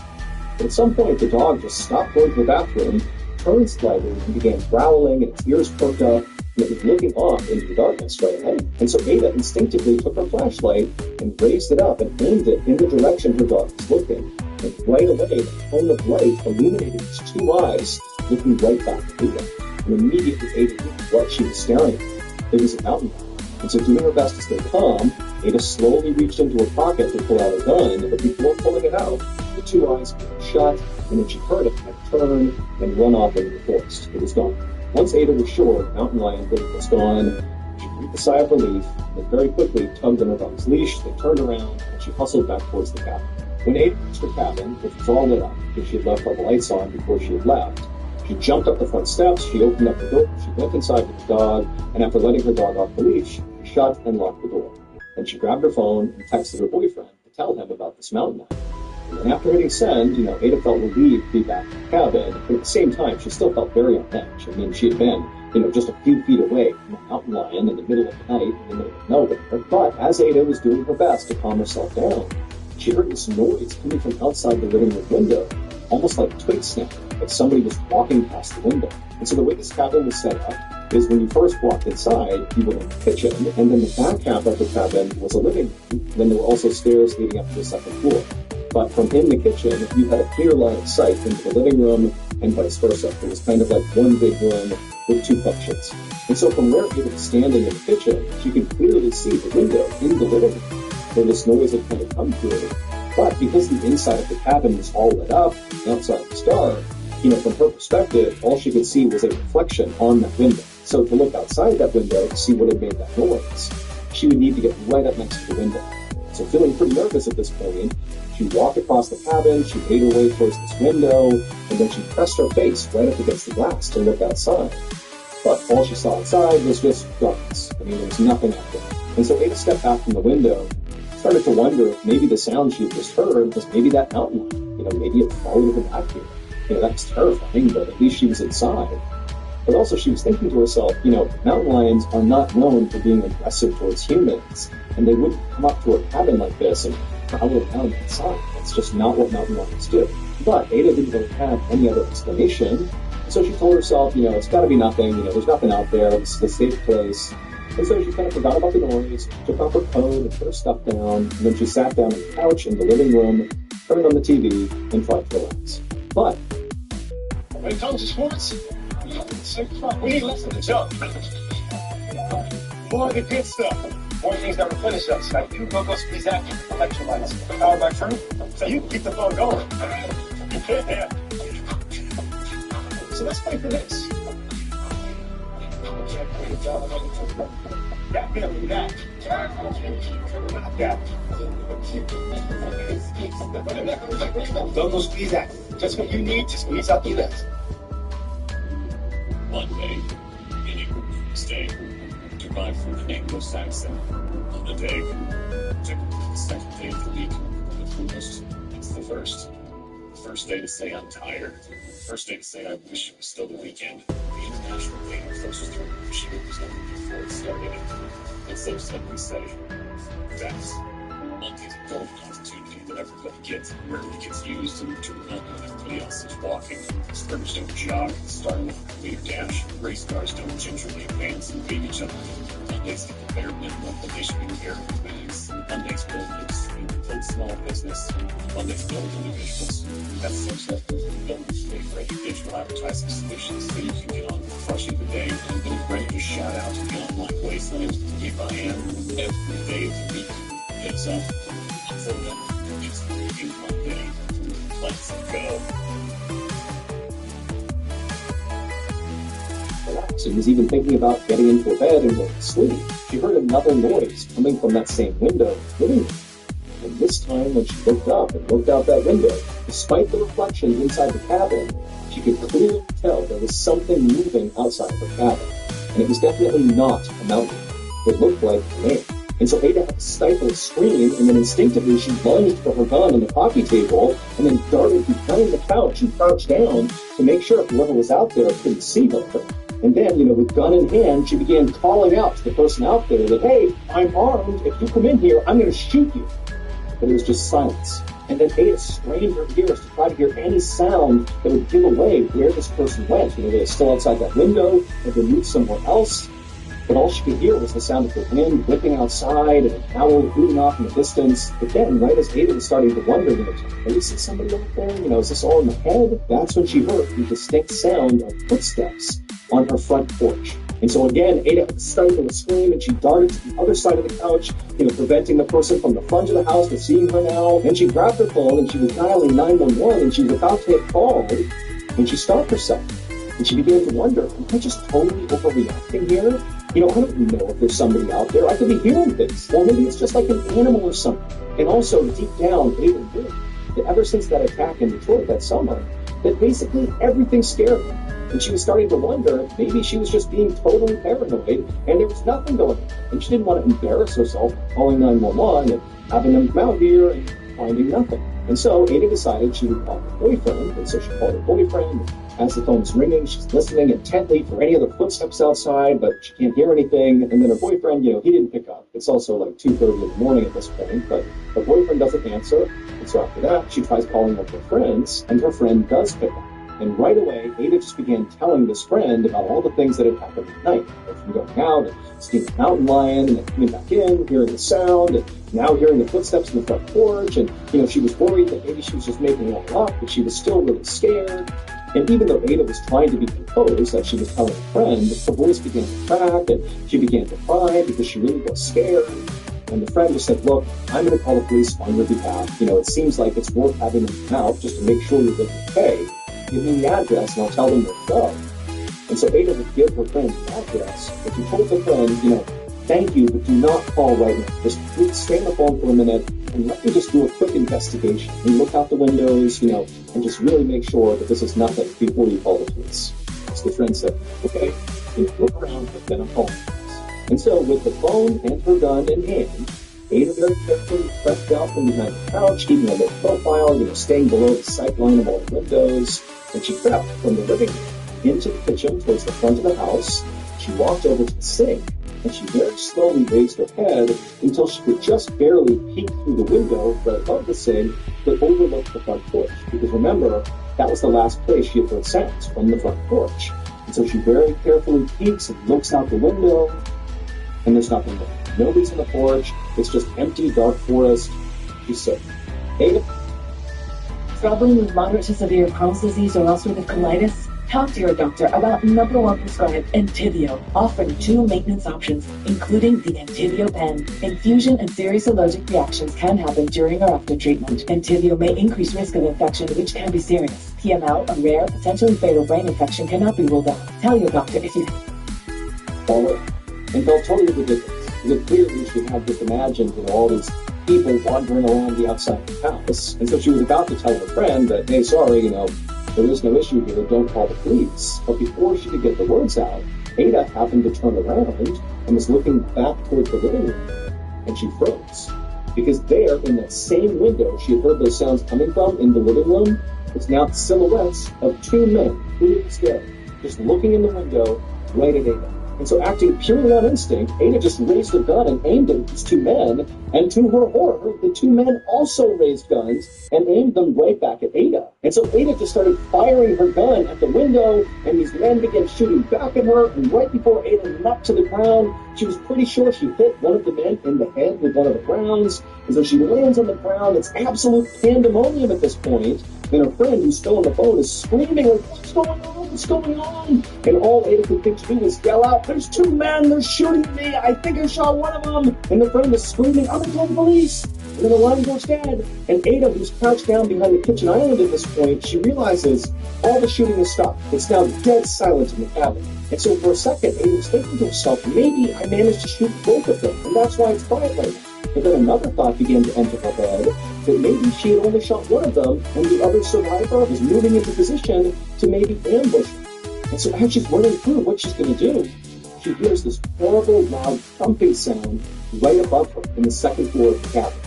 But at some point, the dog just stopped going to the bathroom, turned slightly, and began growling, and its ears perked up, and it was looking off into the darkness right ahead. And so Ada instinctively took her flashlight and raised it up and aimed it in the direction her dog was looking. And right away, the cone of light illuminated its two eyes, looking right back at Ada. And immediately Ada knew what she was staring at. It was a mountain lion. And so doing her best to stay calm, Ada slowly reached into her pocket to pull out a gun, but before pulling it out, the two eyes were shut, and then she heard it turn and run off into the forest. It was gone. Once Ada was sure the mountain lion was gone, she breathed a sigh of relief, and then very quickly tugged on her dog's leash, they turned around, and she hustled back towards the cabin. When Ada reached her cabin, which was all lit up, because she had left all the lights on before she had left, she jumped up the front steps, she opened up the door, she went inside with the dog, and after letting her dog off the leash, she shut and locked the door. Then she grabbed her phone and texted her boyfriend to tell him about this mountain lion. And then after hitting send, Ada felt relieved to be back in the cabin, but at the same time, she still felt very on edge. I mean, she had been, just a few feet away from a mountain lion in the middle of the night, in the middle of nowhere. But as Ada was doing her best to calm herself down, she heard this noise coming from outside the living room window, almost like twig snapping, like somebody was walking past the window. And so the way this cabin was set up is when you first walked inside, you were in the kitchen, and then the back half of the cabin was a living room. Then there were also stairs leading up to the second floor. But from in the kitchen, you had a clear line of sight into the living room and vice versa. It was kind of like one big room with two functions. And so from where Ada was standing in the kitchen, she could clearly see the window in the living room where this noise had kind of come through. But because the inside of the cabin was all lit up and outside was dark, from her perspective, all she could see was a reflection on that window. So to look outside that window to see what had made that noise, she would need to get right up next to the window. So feeling pretty nervous at this point, she walked across the cabin, she made her way towards this window, and then she pressed her face right up against the glass to look outside. But all she saw outside was just darkness. I mean, there was nothing out there. And so Ada stepped back from the window, started to wonder if maybe the sound she had just heard was maybe that mountain lion. Maybe it followed her back here. That was terrifying, but at least she was inside. But also she was thinking to herself, mountain lions are not known for being aggressive towards humans, and they wouldn't come up to a cabin like this and prowl around inside. That's just not what mountain lions do. But Ada didn't really have any other explanation, so she told herself, it's got to be nothing, there's nothing out there, it's a safe place. And so she kind of forgot about the noise, took off her coat and put her stuff down, and then she sat down on the couch in the living room, turned on the TV, and tried to relax. But when it comes to sports, we need less than the junk. More of the good stuff. More things that replenish us, like go squeeze out electrolytes. Powered by fruit, so you can keep the flow going. Yeah. So let's play for this. Yeah, do that. Not that. Don't go squeeze that. Just what you need to squeeze out the rest. Monday, beginning, stay, derived from the Anglo-Saxon, on the day, technically the second day of the week, but for most, it's the first. The first day to say I'm tired. First day to say I wish it was still the weekend. The International Day of First Term, wishing it was over before it started. And so we say, that's Monday's a golden opportunity that everybody gets, rarely gets used to run when everybody else is walking. Sprinters don't jog, start with a clear dash. Race cars don't gingerly advance and beat each other. Mondays get the bare minimum, but they should be carrying bags. Mondays build small business. Mondays build individuals. That's such that build ready digital advertising solutions so you can get on crushing the day and be ready to shout out to the online wasteland. If I am every day of the week. Heads up. Until then, it's freaking Monday. Let's go. She was even thinking about getting into a bed and going to sleep. She heard another noise coming from that same window, living room. And this time, when she looked up and looked out that window, despite the reflection inside the cabin, she could clearly tell there was something moving outside her cabin. And it was definitely not a mountain. It looked like a man. And so Ada had to stifle a scream, and then instinctively she lunged for her gun on the coffee table, and then darted behind the couch and crouched down to make sure whoever was out there couldn't see her. And then, with gun in hand, she began calling out to the person out there that, hey, I'm armed. If you come in here, I'm going to shoot you. But it was just silence. And then Ada strained her ears to try to hear any sound that would give away where this person went. You know, they were still outside that window, or they moved somewhere else. But all she could hear was the sound of the wind whipping outside and an owl hooting off in the distance. Again, right as Ada was starting to wonder, you know, is there somebody out there? You know, is this all in the head? That's when she heard the distinct sound of footsteps on her front porch. And so again, Ada started to scream, and she darted to the other side of the couch, you know, preventing the person from the front of the house from seeing her now. And she grabbed her phone, and she was dialing 911, and she was about to hit call when she stopped herself. And she began to wonder, am I just totally overreacting here? You know, I don't know if there's somebody out there. I could be hearing things. Well, maybe it's just like an animal or something. And also, deep down, Ada knew that ever since that attack in Detroit that summer, that basically everything scared her. And she was starting to wonder if maybe she was just being totally paranoid and there was nothing going on. And she didn't want to embarrass herself calling 911 and having them come out here and finding nothing. And so Ada decided she would call her boyfriend. And so she called her boyfriend. As the phone's ringing, she's listening intently for any other footsteps outside, but she can't hear anything. And then her boyfriend, you know, he didn't pick up. It's also like 2:30 in the morning at this point, but her boyfriend doesn't answer. And so after that, she tries calling up her friends, and her friend does pick up. And right away, Ada just began telling this friend about all the things that had happened at night. From going out, and seeing a mountain lion, and then coming back in, hearing the sound, and now hearing the footsteps in the front porch. And, you know, she was worried that maybe she was just making it all up, but she was still really scared. And even though Ada was trying to be composed, like she was telling a friend, her voice began to crack, and she began to cry because she really was scared. And the friend just said, look, I'm going to call the police on your behalf. You know, it seems like it's worth having them out just to make sure you're going to pay. Give me the address, and I'll tell them where to go. And so Ada would give her friend the address, but she told the friend, you know, thank you, but do not call right now. Just stay on the phone for a minute and let me just do a quick investigation. And look out the windows, you know, and just really make sure that this is nothing before you call the police. So the friend said, okay, you know, look around, but then I'm calling the police. And so with the phone and her gun in hand, Ada very carefully crept out from behind the couch, keeping a low profile, you know, staying below the sight line of all the windows. And she crept from the living room into the kitchen towards the front of the house. She walked over to the sink, and she very slowly raised her head until she could just barely peek through the window right above the sink that overlooked the front porch. Because remember, that was the last place she had heard sounds, from the front porch. And so she very carefully peeks and looks out the window, and there's nothing there. Nobody's on the porch. It's just empty, dark forest. She's safe. Ada? Struggling with moderate to severe Crohn's disease or ulcerative colitis? Talk to your doctor about #1 prescribed Entyvio, offering 2 maintenance options, including the Entyvio pen. Infusion and serious allergic reactions can happen during or after treatment. Entyvio may increase risk of infection, which can be serious. PML, a rare, potentially fatal brain infection, cannot be ruled out. Tell your doctor if you follow and felt totally ridiculous. Because clearly she had just imagined, you know, all these people wandering around the outside of the house. And so she was about to tell her friend that, hey, sorry, you know, there is no issue here, don't call the police. But before she could get the words out, Ada happened to turn around and was looking back towards the living room. And she froze. Because there, in that same window she had heard those sounds coming from in the living room, was now the silhouettes of 2 men, clearly scared, just looking in the window right at Ada. And so, acting purely on instinct, Ada just raised her gun and aimed at these 2 men, and to her horror, the 2 men also raised guns and aimed them right back at Ada. And so Ada just started firing her gun at the window, and these men began shooting back at her, and right before Ada leapt to the ground, she was pretty sure she hit one of the men in the head with one of the rounds. And so she lands on the ground. It's absolute pandemonium at this point. And her friend, who's still on the phone, is screaming, like, what's going on? What's going on? And all Ada could think to do was yell out, there's 2 men, they're shooting me, I think I shot one of them. And the friend is screaming, I'm going to call the police. And then the line goes dead. And Ada, who's crouched down behind the kitchen island at this point, she realizes all the shooting has stopped. It's now dead silent in the cabin. And so for a second, Ada was thinking to herself, maybe I managed to shoot both of them, and that's why it's quiet right now. But then another thought began to enter her head, that maybe she had only shot one of them, and the other survivor was moving into position to maybe ambush her. And so as she's running through what she's going to do, she hears this horrible, loud thumping sound right above her in the second floor of the cabin.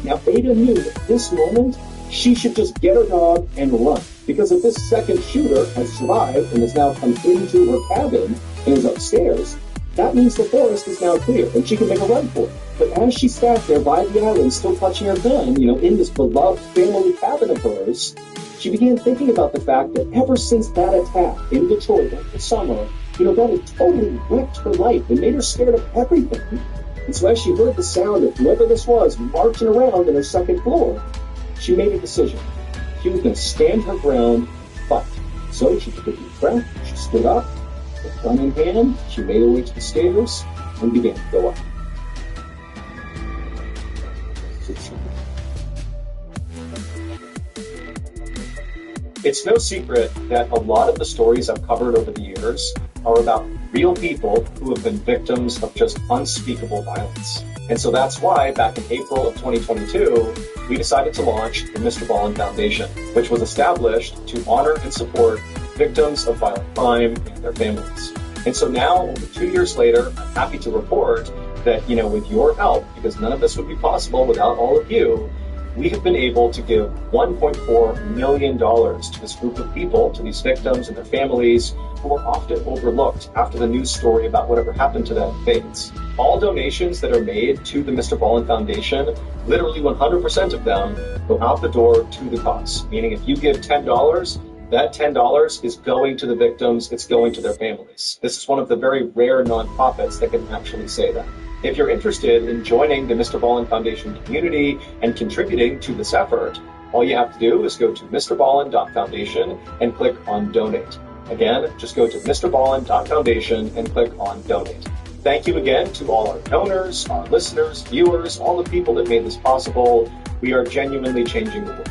Now, Ada knew that at this moment, she should just get her dog and run. Because if this second shooter has survived and has now come into her cabin and is upstairs, That means the forest is now clear, and she can make a run for it. But as she sat there by the island, still clutching her gun, in this beloved family cabin of hers, she began thinking about the fact that ever since that attack in Detroit over the summer, that had totally wrecked her life and made her scared of everything. And so as she heard the sound of whoever this was marching around on her second floor, she made a decision. She was going to stand her ground, fight. So she took a deep breath, she stood up, with gun in hand, she made her way to the stairs and began to go up. It's no secret that a lot of the stories I've covered over the years are about real people who have been victims of just unspeakable violence. And so that's why back in April of 2022, we decided to launch the Mr. Ballin Foundation, which was established to honor and support victims of violent crime and their families. And so now, over 2 years later, I'm happy to report that, with your help, because none of this would be possible without all of you, we have been able to give $1.4 million to this group of people, to these victims and their families who are often overlooked after the news story about whatever happened to them fades. All donations that are made to the Mr. Ballin Foundation, literally 100% of them, go out the door to the cause. Meaning if you give $10, that $10 is going to the victims, it's going to their families. This is one of the very rare nonprofits that can actually say that. If you're interested in joining the Mr. Ballin Foundation community and contributing to this effort, all you have to do is go to mrballin.foundation and click on Donate. Again, just go to mrballin.foundation and click on Donate. Thank you again to all our donors, our listeners, viewers, all the people that made this possible. We are genuinely changing the world.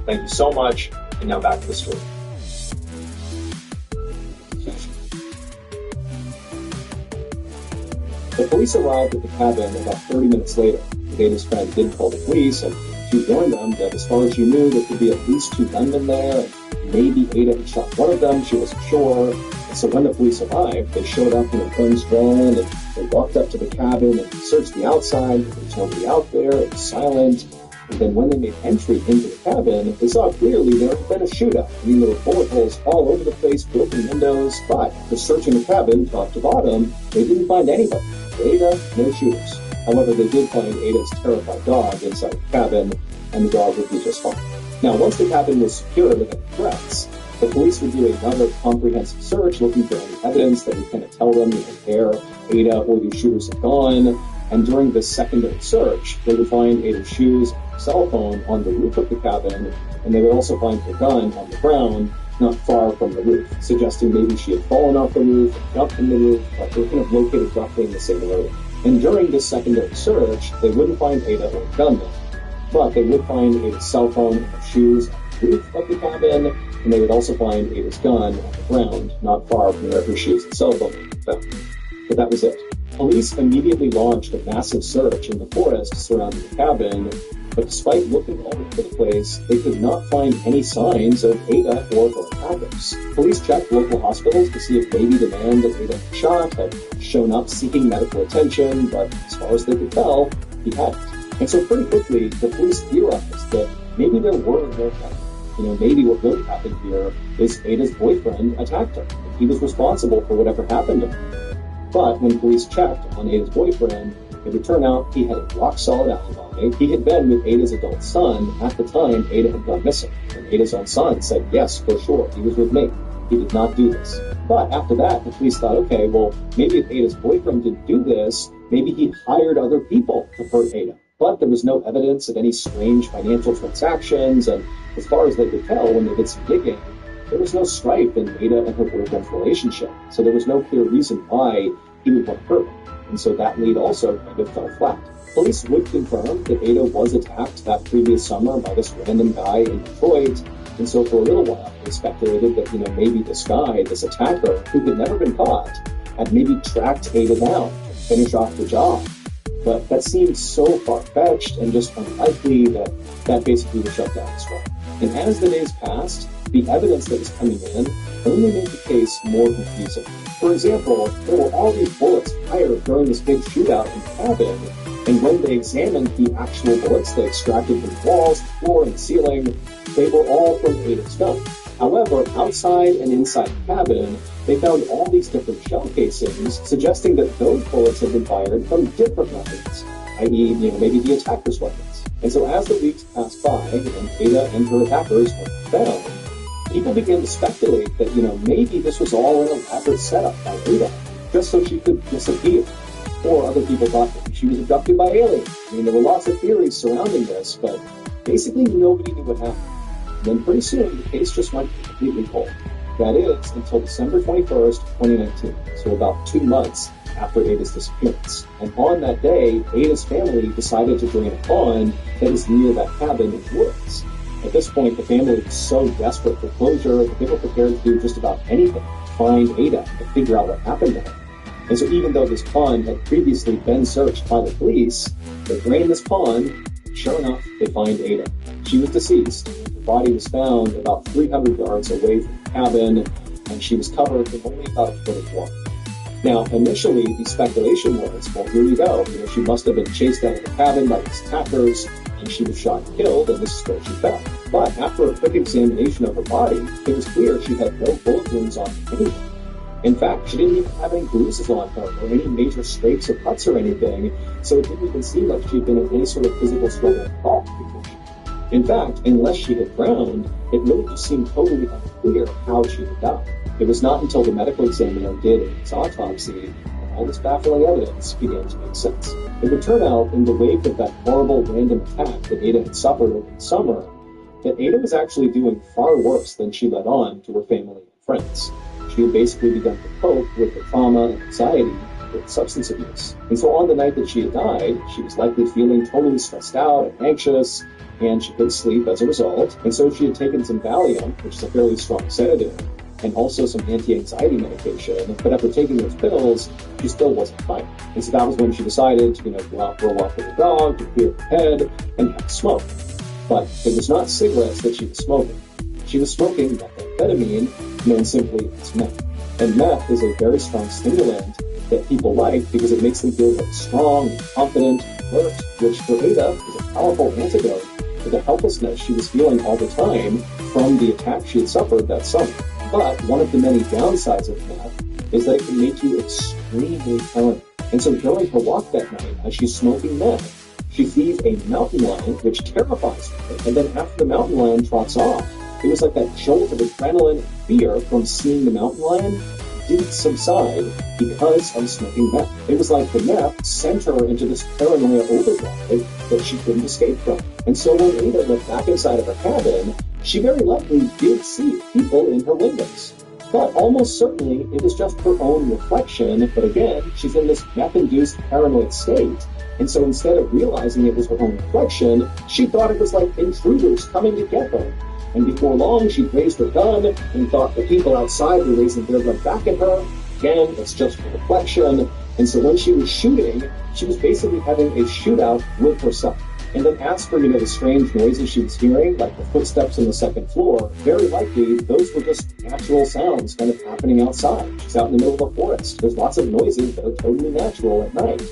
Thank you so much, and now back to the story. The police arrived at the cabin about 30 minutes later. Ada's friend did call the police, and she warned them that as far as she knew, there could be at least 2 gunmen there, and maybe Ada had shot one of them, she wasn't sure. And so when the police arrived, they showed up in guns drawn, and they walked up to the cabin and searched the outside, but there was nobody out there, it was silent. And then when they made entry into the cabin, they saw clearly there had been a shootout. There were bullet holes all over the place, broken windows, but after searching the cabin top to bottom, they didn't find anybody. Ada, no shooters. However, they did find Ada's terrified dog inside the cabin, and the dog would be just fine. Now, once the cabin was secured with any threats, the police would do another comprehensive search looking for any evidence that would kind of tell them where Ada or these shooters had gone. And during this secondary search, they would find Ada's shoes and cell phone on the roof of the cabin, and they would also find her gun on the ground, not far from the roof, suggesting maybe she had fallen off the roof and jumped from the roof, but they were kind of located roughly in the same area. And during this secondary search, they wouldn't find Ada or a gunman, but they would find Ada's cell phone and her shoes on the roof of the cabin, and they would also find Ada's gun on the ground, not far from where her shoes and cell phone were found. But that was it. Police immediately launched a massive search in the forest surrounding the cabin, but despite looking all over the place, they could not find any signs of Ada or her attackers. Police checked local hospitals to see if maybe the man that Ada had shot had shown up seeking medical attention, but as far as they could tell, he hadn't. And so pretty quickly, the police theorized that maybe there were no killers. Maybe what really happened here is Ada's boyfriend attacked her, and he was responsible for whatever happened to her. But when police checked on Ada's boyfriend, it would turn out he had a rock-solid alibi. He had been with Ada's adult son at the time Ada had gone missing. And Ada's own son said, yes, for sure, he was with me. He did not do this. But after that, the police thought, okay, well, maybe if Ada's boyfriend didn't do this, maybe he hired other people to hurt Ada. But there was no evidence of any strange financial transactions, and as far as they could tell when they did some digging, there was no strife in Ada and her boyfriend's relationship. So there was no clear reason why he would want her. And so that lead also kind of fell flat. Police would confirm that Ada was attacked that previous summer by this random guy in Detroit. And so for a little while, they speculated that, maybe this guy, this attacker, who had never been caught, had maybe tracked Ada down to finish off the job. But that seemed so far-fetched and just unlikely that basically was shut down as well. And as the days passed, the evidence that was coming in only made the case more confusing. For example, there were all these bullets fired during this big shootout in the cabin, and when they examined the actual bullets they extracted from the walls, the floor, and the ceiling, they were all from Ada's gun. However, outside and inside the cabin, they found all these different shell casings, suggesting that those bullets had been fired from different weapons, i.e., maybe the attacker's weapons. And so as the weeks passed by and Ada and her attackers were found, people began to speculate that, maybe this was all an elaborate setup by Ada, just so she could disappear. Or other people thought that she was abducted by aliens. There were lots of theories surrounding this, but basically nobody knew what happened. And then pretty soon, the case just went completely cold. That is, until December 21st, 2019, so about 2 months after Ada's disappearance. And on that day, Ada's family decided to drain a pond that is near that cabin in the woods. At this point, the family was so desperate for closure that they were prepared to do just about anything to find Ada and figure out what happened to her. And so even though this pond had previously been searched by the police, they drained this pond, and sure enough, they find Ada. She was deceased. Her body was found about 300 yards away from the cabin, and she was covered with only about a foot of water. Now, initially, the speculation was, well, here you go. She must have been chased out of the cabin by these attackers, and she was shot and killed, and this is where she fell. But after a quick examination of her body, it was clear she had no bullet wounds on anything. In fact, she didn't even have any bruises on her or any major scrapes or cuts or anything, so it didn't even seem like she'd been in any sort of physical struggle at all before she died. In fact, unless she had drowned, it really just seemed totally unclear how she had died. It was not until the medical examiner did his autopsy that all this baffling evidence began to make sense. It would turn out, in the wake of that horrible random attack that Ada had suffered over the summer, that Ada was actually doing far worse than she let on to her family and friends. She had basically begun to cope with the trauma and anxiety with substance abuse. And so on the night that she had died, she was likely feeling totally stressed out and anxious, and she couldn't sleep as a result. And so she had taken some Valium, which is a fairly strong sedative, and also some anti-anxiety medication. But after taking those pills, she still wasn't fine. And so that was when she decided to, go out for a walk with her dog, to clear her head, and have a smoke. But it was not cigarettes that she was smoking. She was smoking methamphetamine, known simply as meth. And meth is a very strong stimulant that people like because it makes them feel very strong, confident, alert, which for Ada is a powerful antidote to the helplessness she was feeling all the time from the attack she had suffered that summer. But one of the many downsides of meth is that it can make you extremely paranoid. And so during her walk that night, as she's smoking meth, she sees a mountain lion, which terrifies her. And then after the mountain lion trots off, it was like that jolt of adrenaline and fear from seeing the mountain lion didn't subside because of smoking meth. It was like the meth sent her into this paranoia overdrive that she couldn't escape from. And so when Ada went back inside of her cabin, she very likely did see people in her windows. But almost certainly it was just her own reflection. But again, she's in this meth-induced paranoid state. And so instead of realizing it was her own reflection, she thought it was like intruders coming to get her. And before long, she raised her gun and thought the people outside were raising their gun back at her. Again, it's just a reflection. And so when she was shooting, she was basically having a shootout with herself. And then as for, the strange noises she was hearing, like the footsteps on the second floor, very likely those were just natural sounds kind of happening outside. She's out in the middle of a forest. There's lots of noises that are totally natural at night.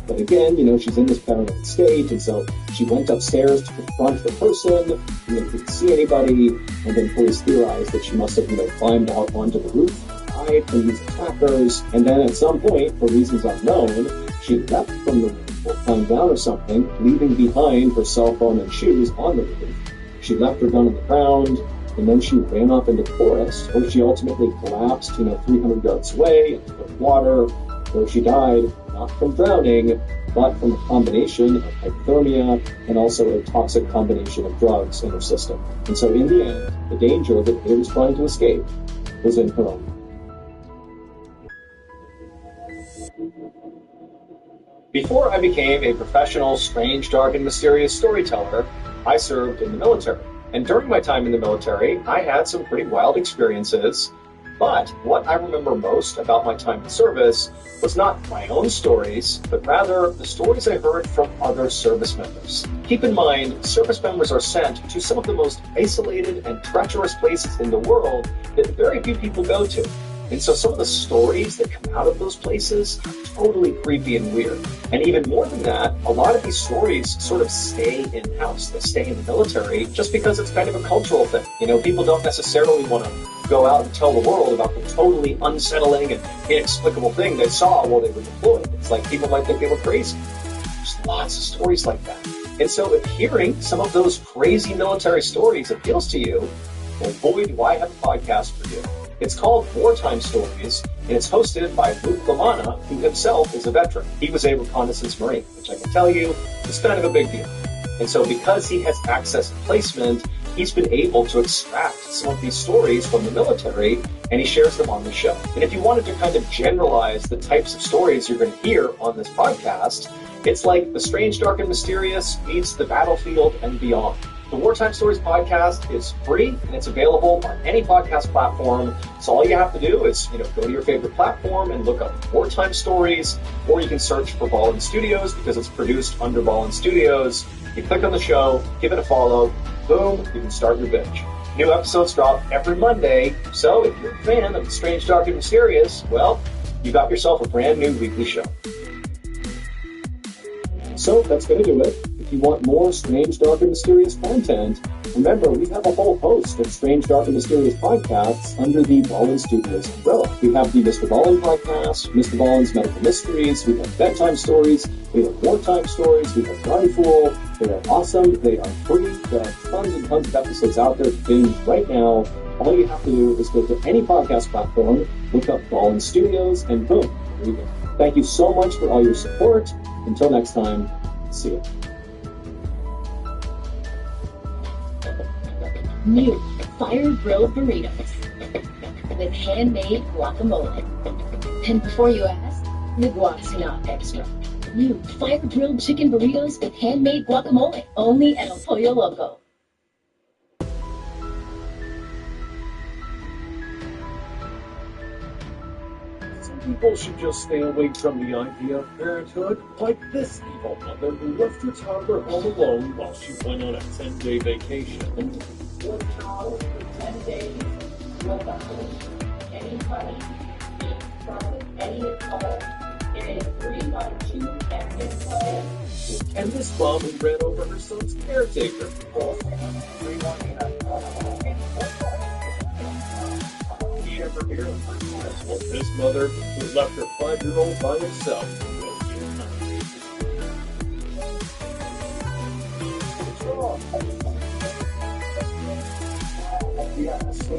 But again, she's in this paranoid state, and so she went upstairs to confront the person, and didn't see anybody, and then police theorized that she must have, climbed out onto the roof, hide from these attackers, and then at some point, for reasons unknown, she left from the roof or climbed down or something, leaving behind her cell phone and shoes on the roof. She left her gun on the ground, and then she ran off into the forest, where she ultimately collapsed, 300 yards away into the water, where she died, not from drowning, but from a combination of hypothermia and also a toxic combination of drugs in her system. And so in the end, the danger that Ada was trying to escape was in her own. Before I became a professional, strange, dark, and mysterious storyteller, I served in the military. And during my time in the military, I had some pretty wild experiences. But what I remember most about my time in service was not my own stories, but rather the stories I heard from other service members. Keep in mind, service members are sent to some of the most isolated and treacherous places in the world that very few people go to. And so some of the stories that come out of those places are totally creepy and weird. And even more than that, a lot of these stories sort of stay in-house. They stay in the military just because it's kind of a cultural thing. People don't necessarily want to go out and tell the world about the totally unsettling and inexplicable thing they saw while they were deployed. It's like people might think they were crazy. There's lots of stories like that. And so if hearing some of those crazy military stories appeals to you, well, boy, do I have a podcast for you. It's called Wartime Stories, and it's hosted by Luke LaManna, who himself is a veteran. He was a reconnaissance Marine, which I can tell you is kind of a big deal. And so because he has access to placement, he's been able to extract some of these stories from the military, and he shares them on the show. And if you wanted to kind of generalize the types of stories you're going to hear on this podcast, it's like The Strange, Dark, and Mysterious meets The Battlefield and Beyond. The Wartime Stories podcast is free, and it's available on any podcast platform. So all you have to do is, go to your favorite platform and look up Wartime Stories, or you can search for Ballin Studios because it's produced under Ballin Studios. You click on the show, give it a follow, boom, you can start your binge. New episodes drop every Monday, so if you're a fan of The Strange, Dark, and Mysterious, well, you got yourself a brand new weekly show. So that's going to do it. If you want more Strange, Dark, and Mysterious content, remember we have a whole host of Strange, Dark, and Mysterious podcasts under the Ballin Studios umbrella. We have the Mr. Ballin podcast, Mr. Ballin's Medical Mysteries, we have Bedtime Stories, we have Wartime Stories, we have Run Fool. They are awesome, they are free, there are tons and tons of episodes out there to binge right now. All you have to do is go to any podcast platform, look up Ballin Studios, and boom, there you go. Thank you so much for all your support. Until next time, see you. New fire-grilled burritos with handmade guacamole. And before you ask, the guac's not extra. New fire-grilled chicken burritos with handmade guacamole, only at El Pollo Loco. People should just stay away from the idea of parenthood, like this evil mother who left her toddler home alone while she went on a 10-day vacation. 1 child for 10 days, without anybody being present, any adult in a 3x2 ethnic plan. And this mom who ran over her son's caretaker. Well, this mother who left her 5-year-old by himself. Yeah, so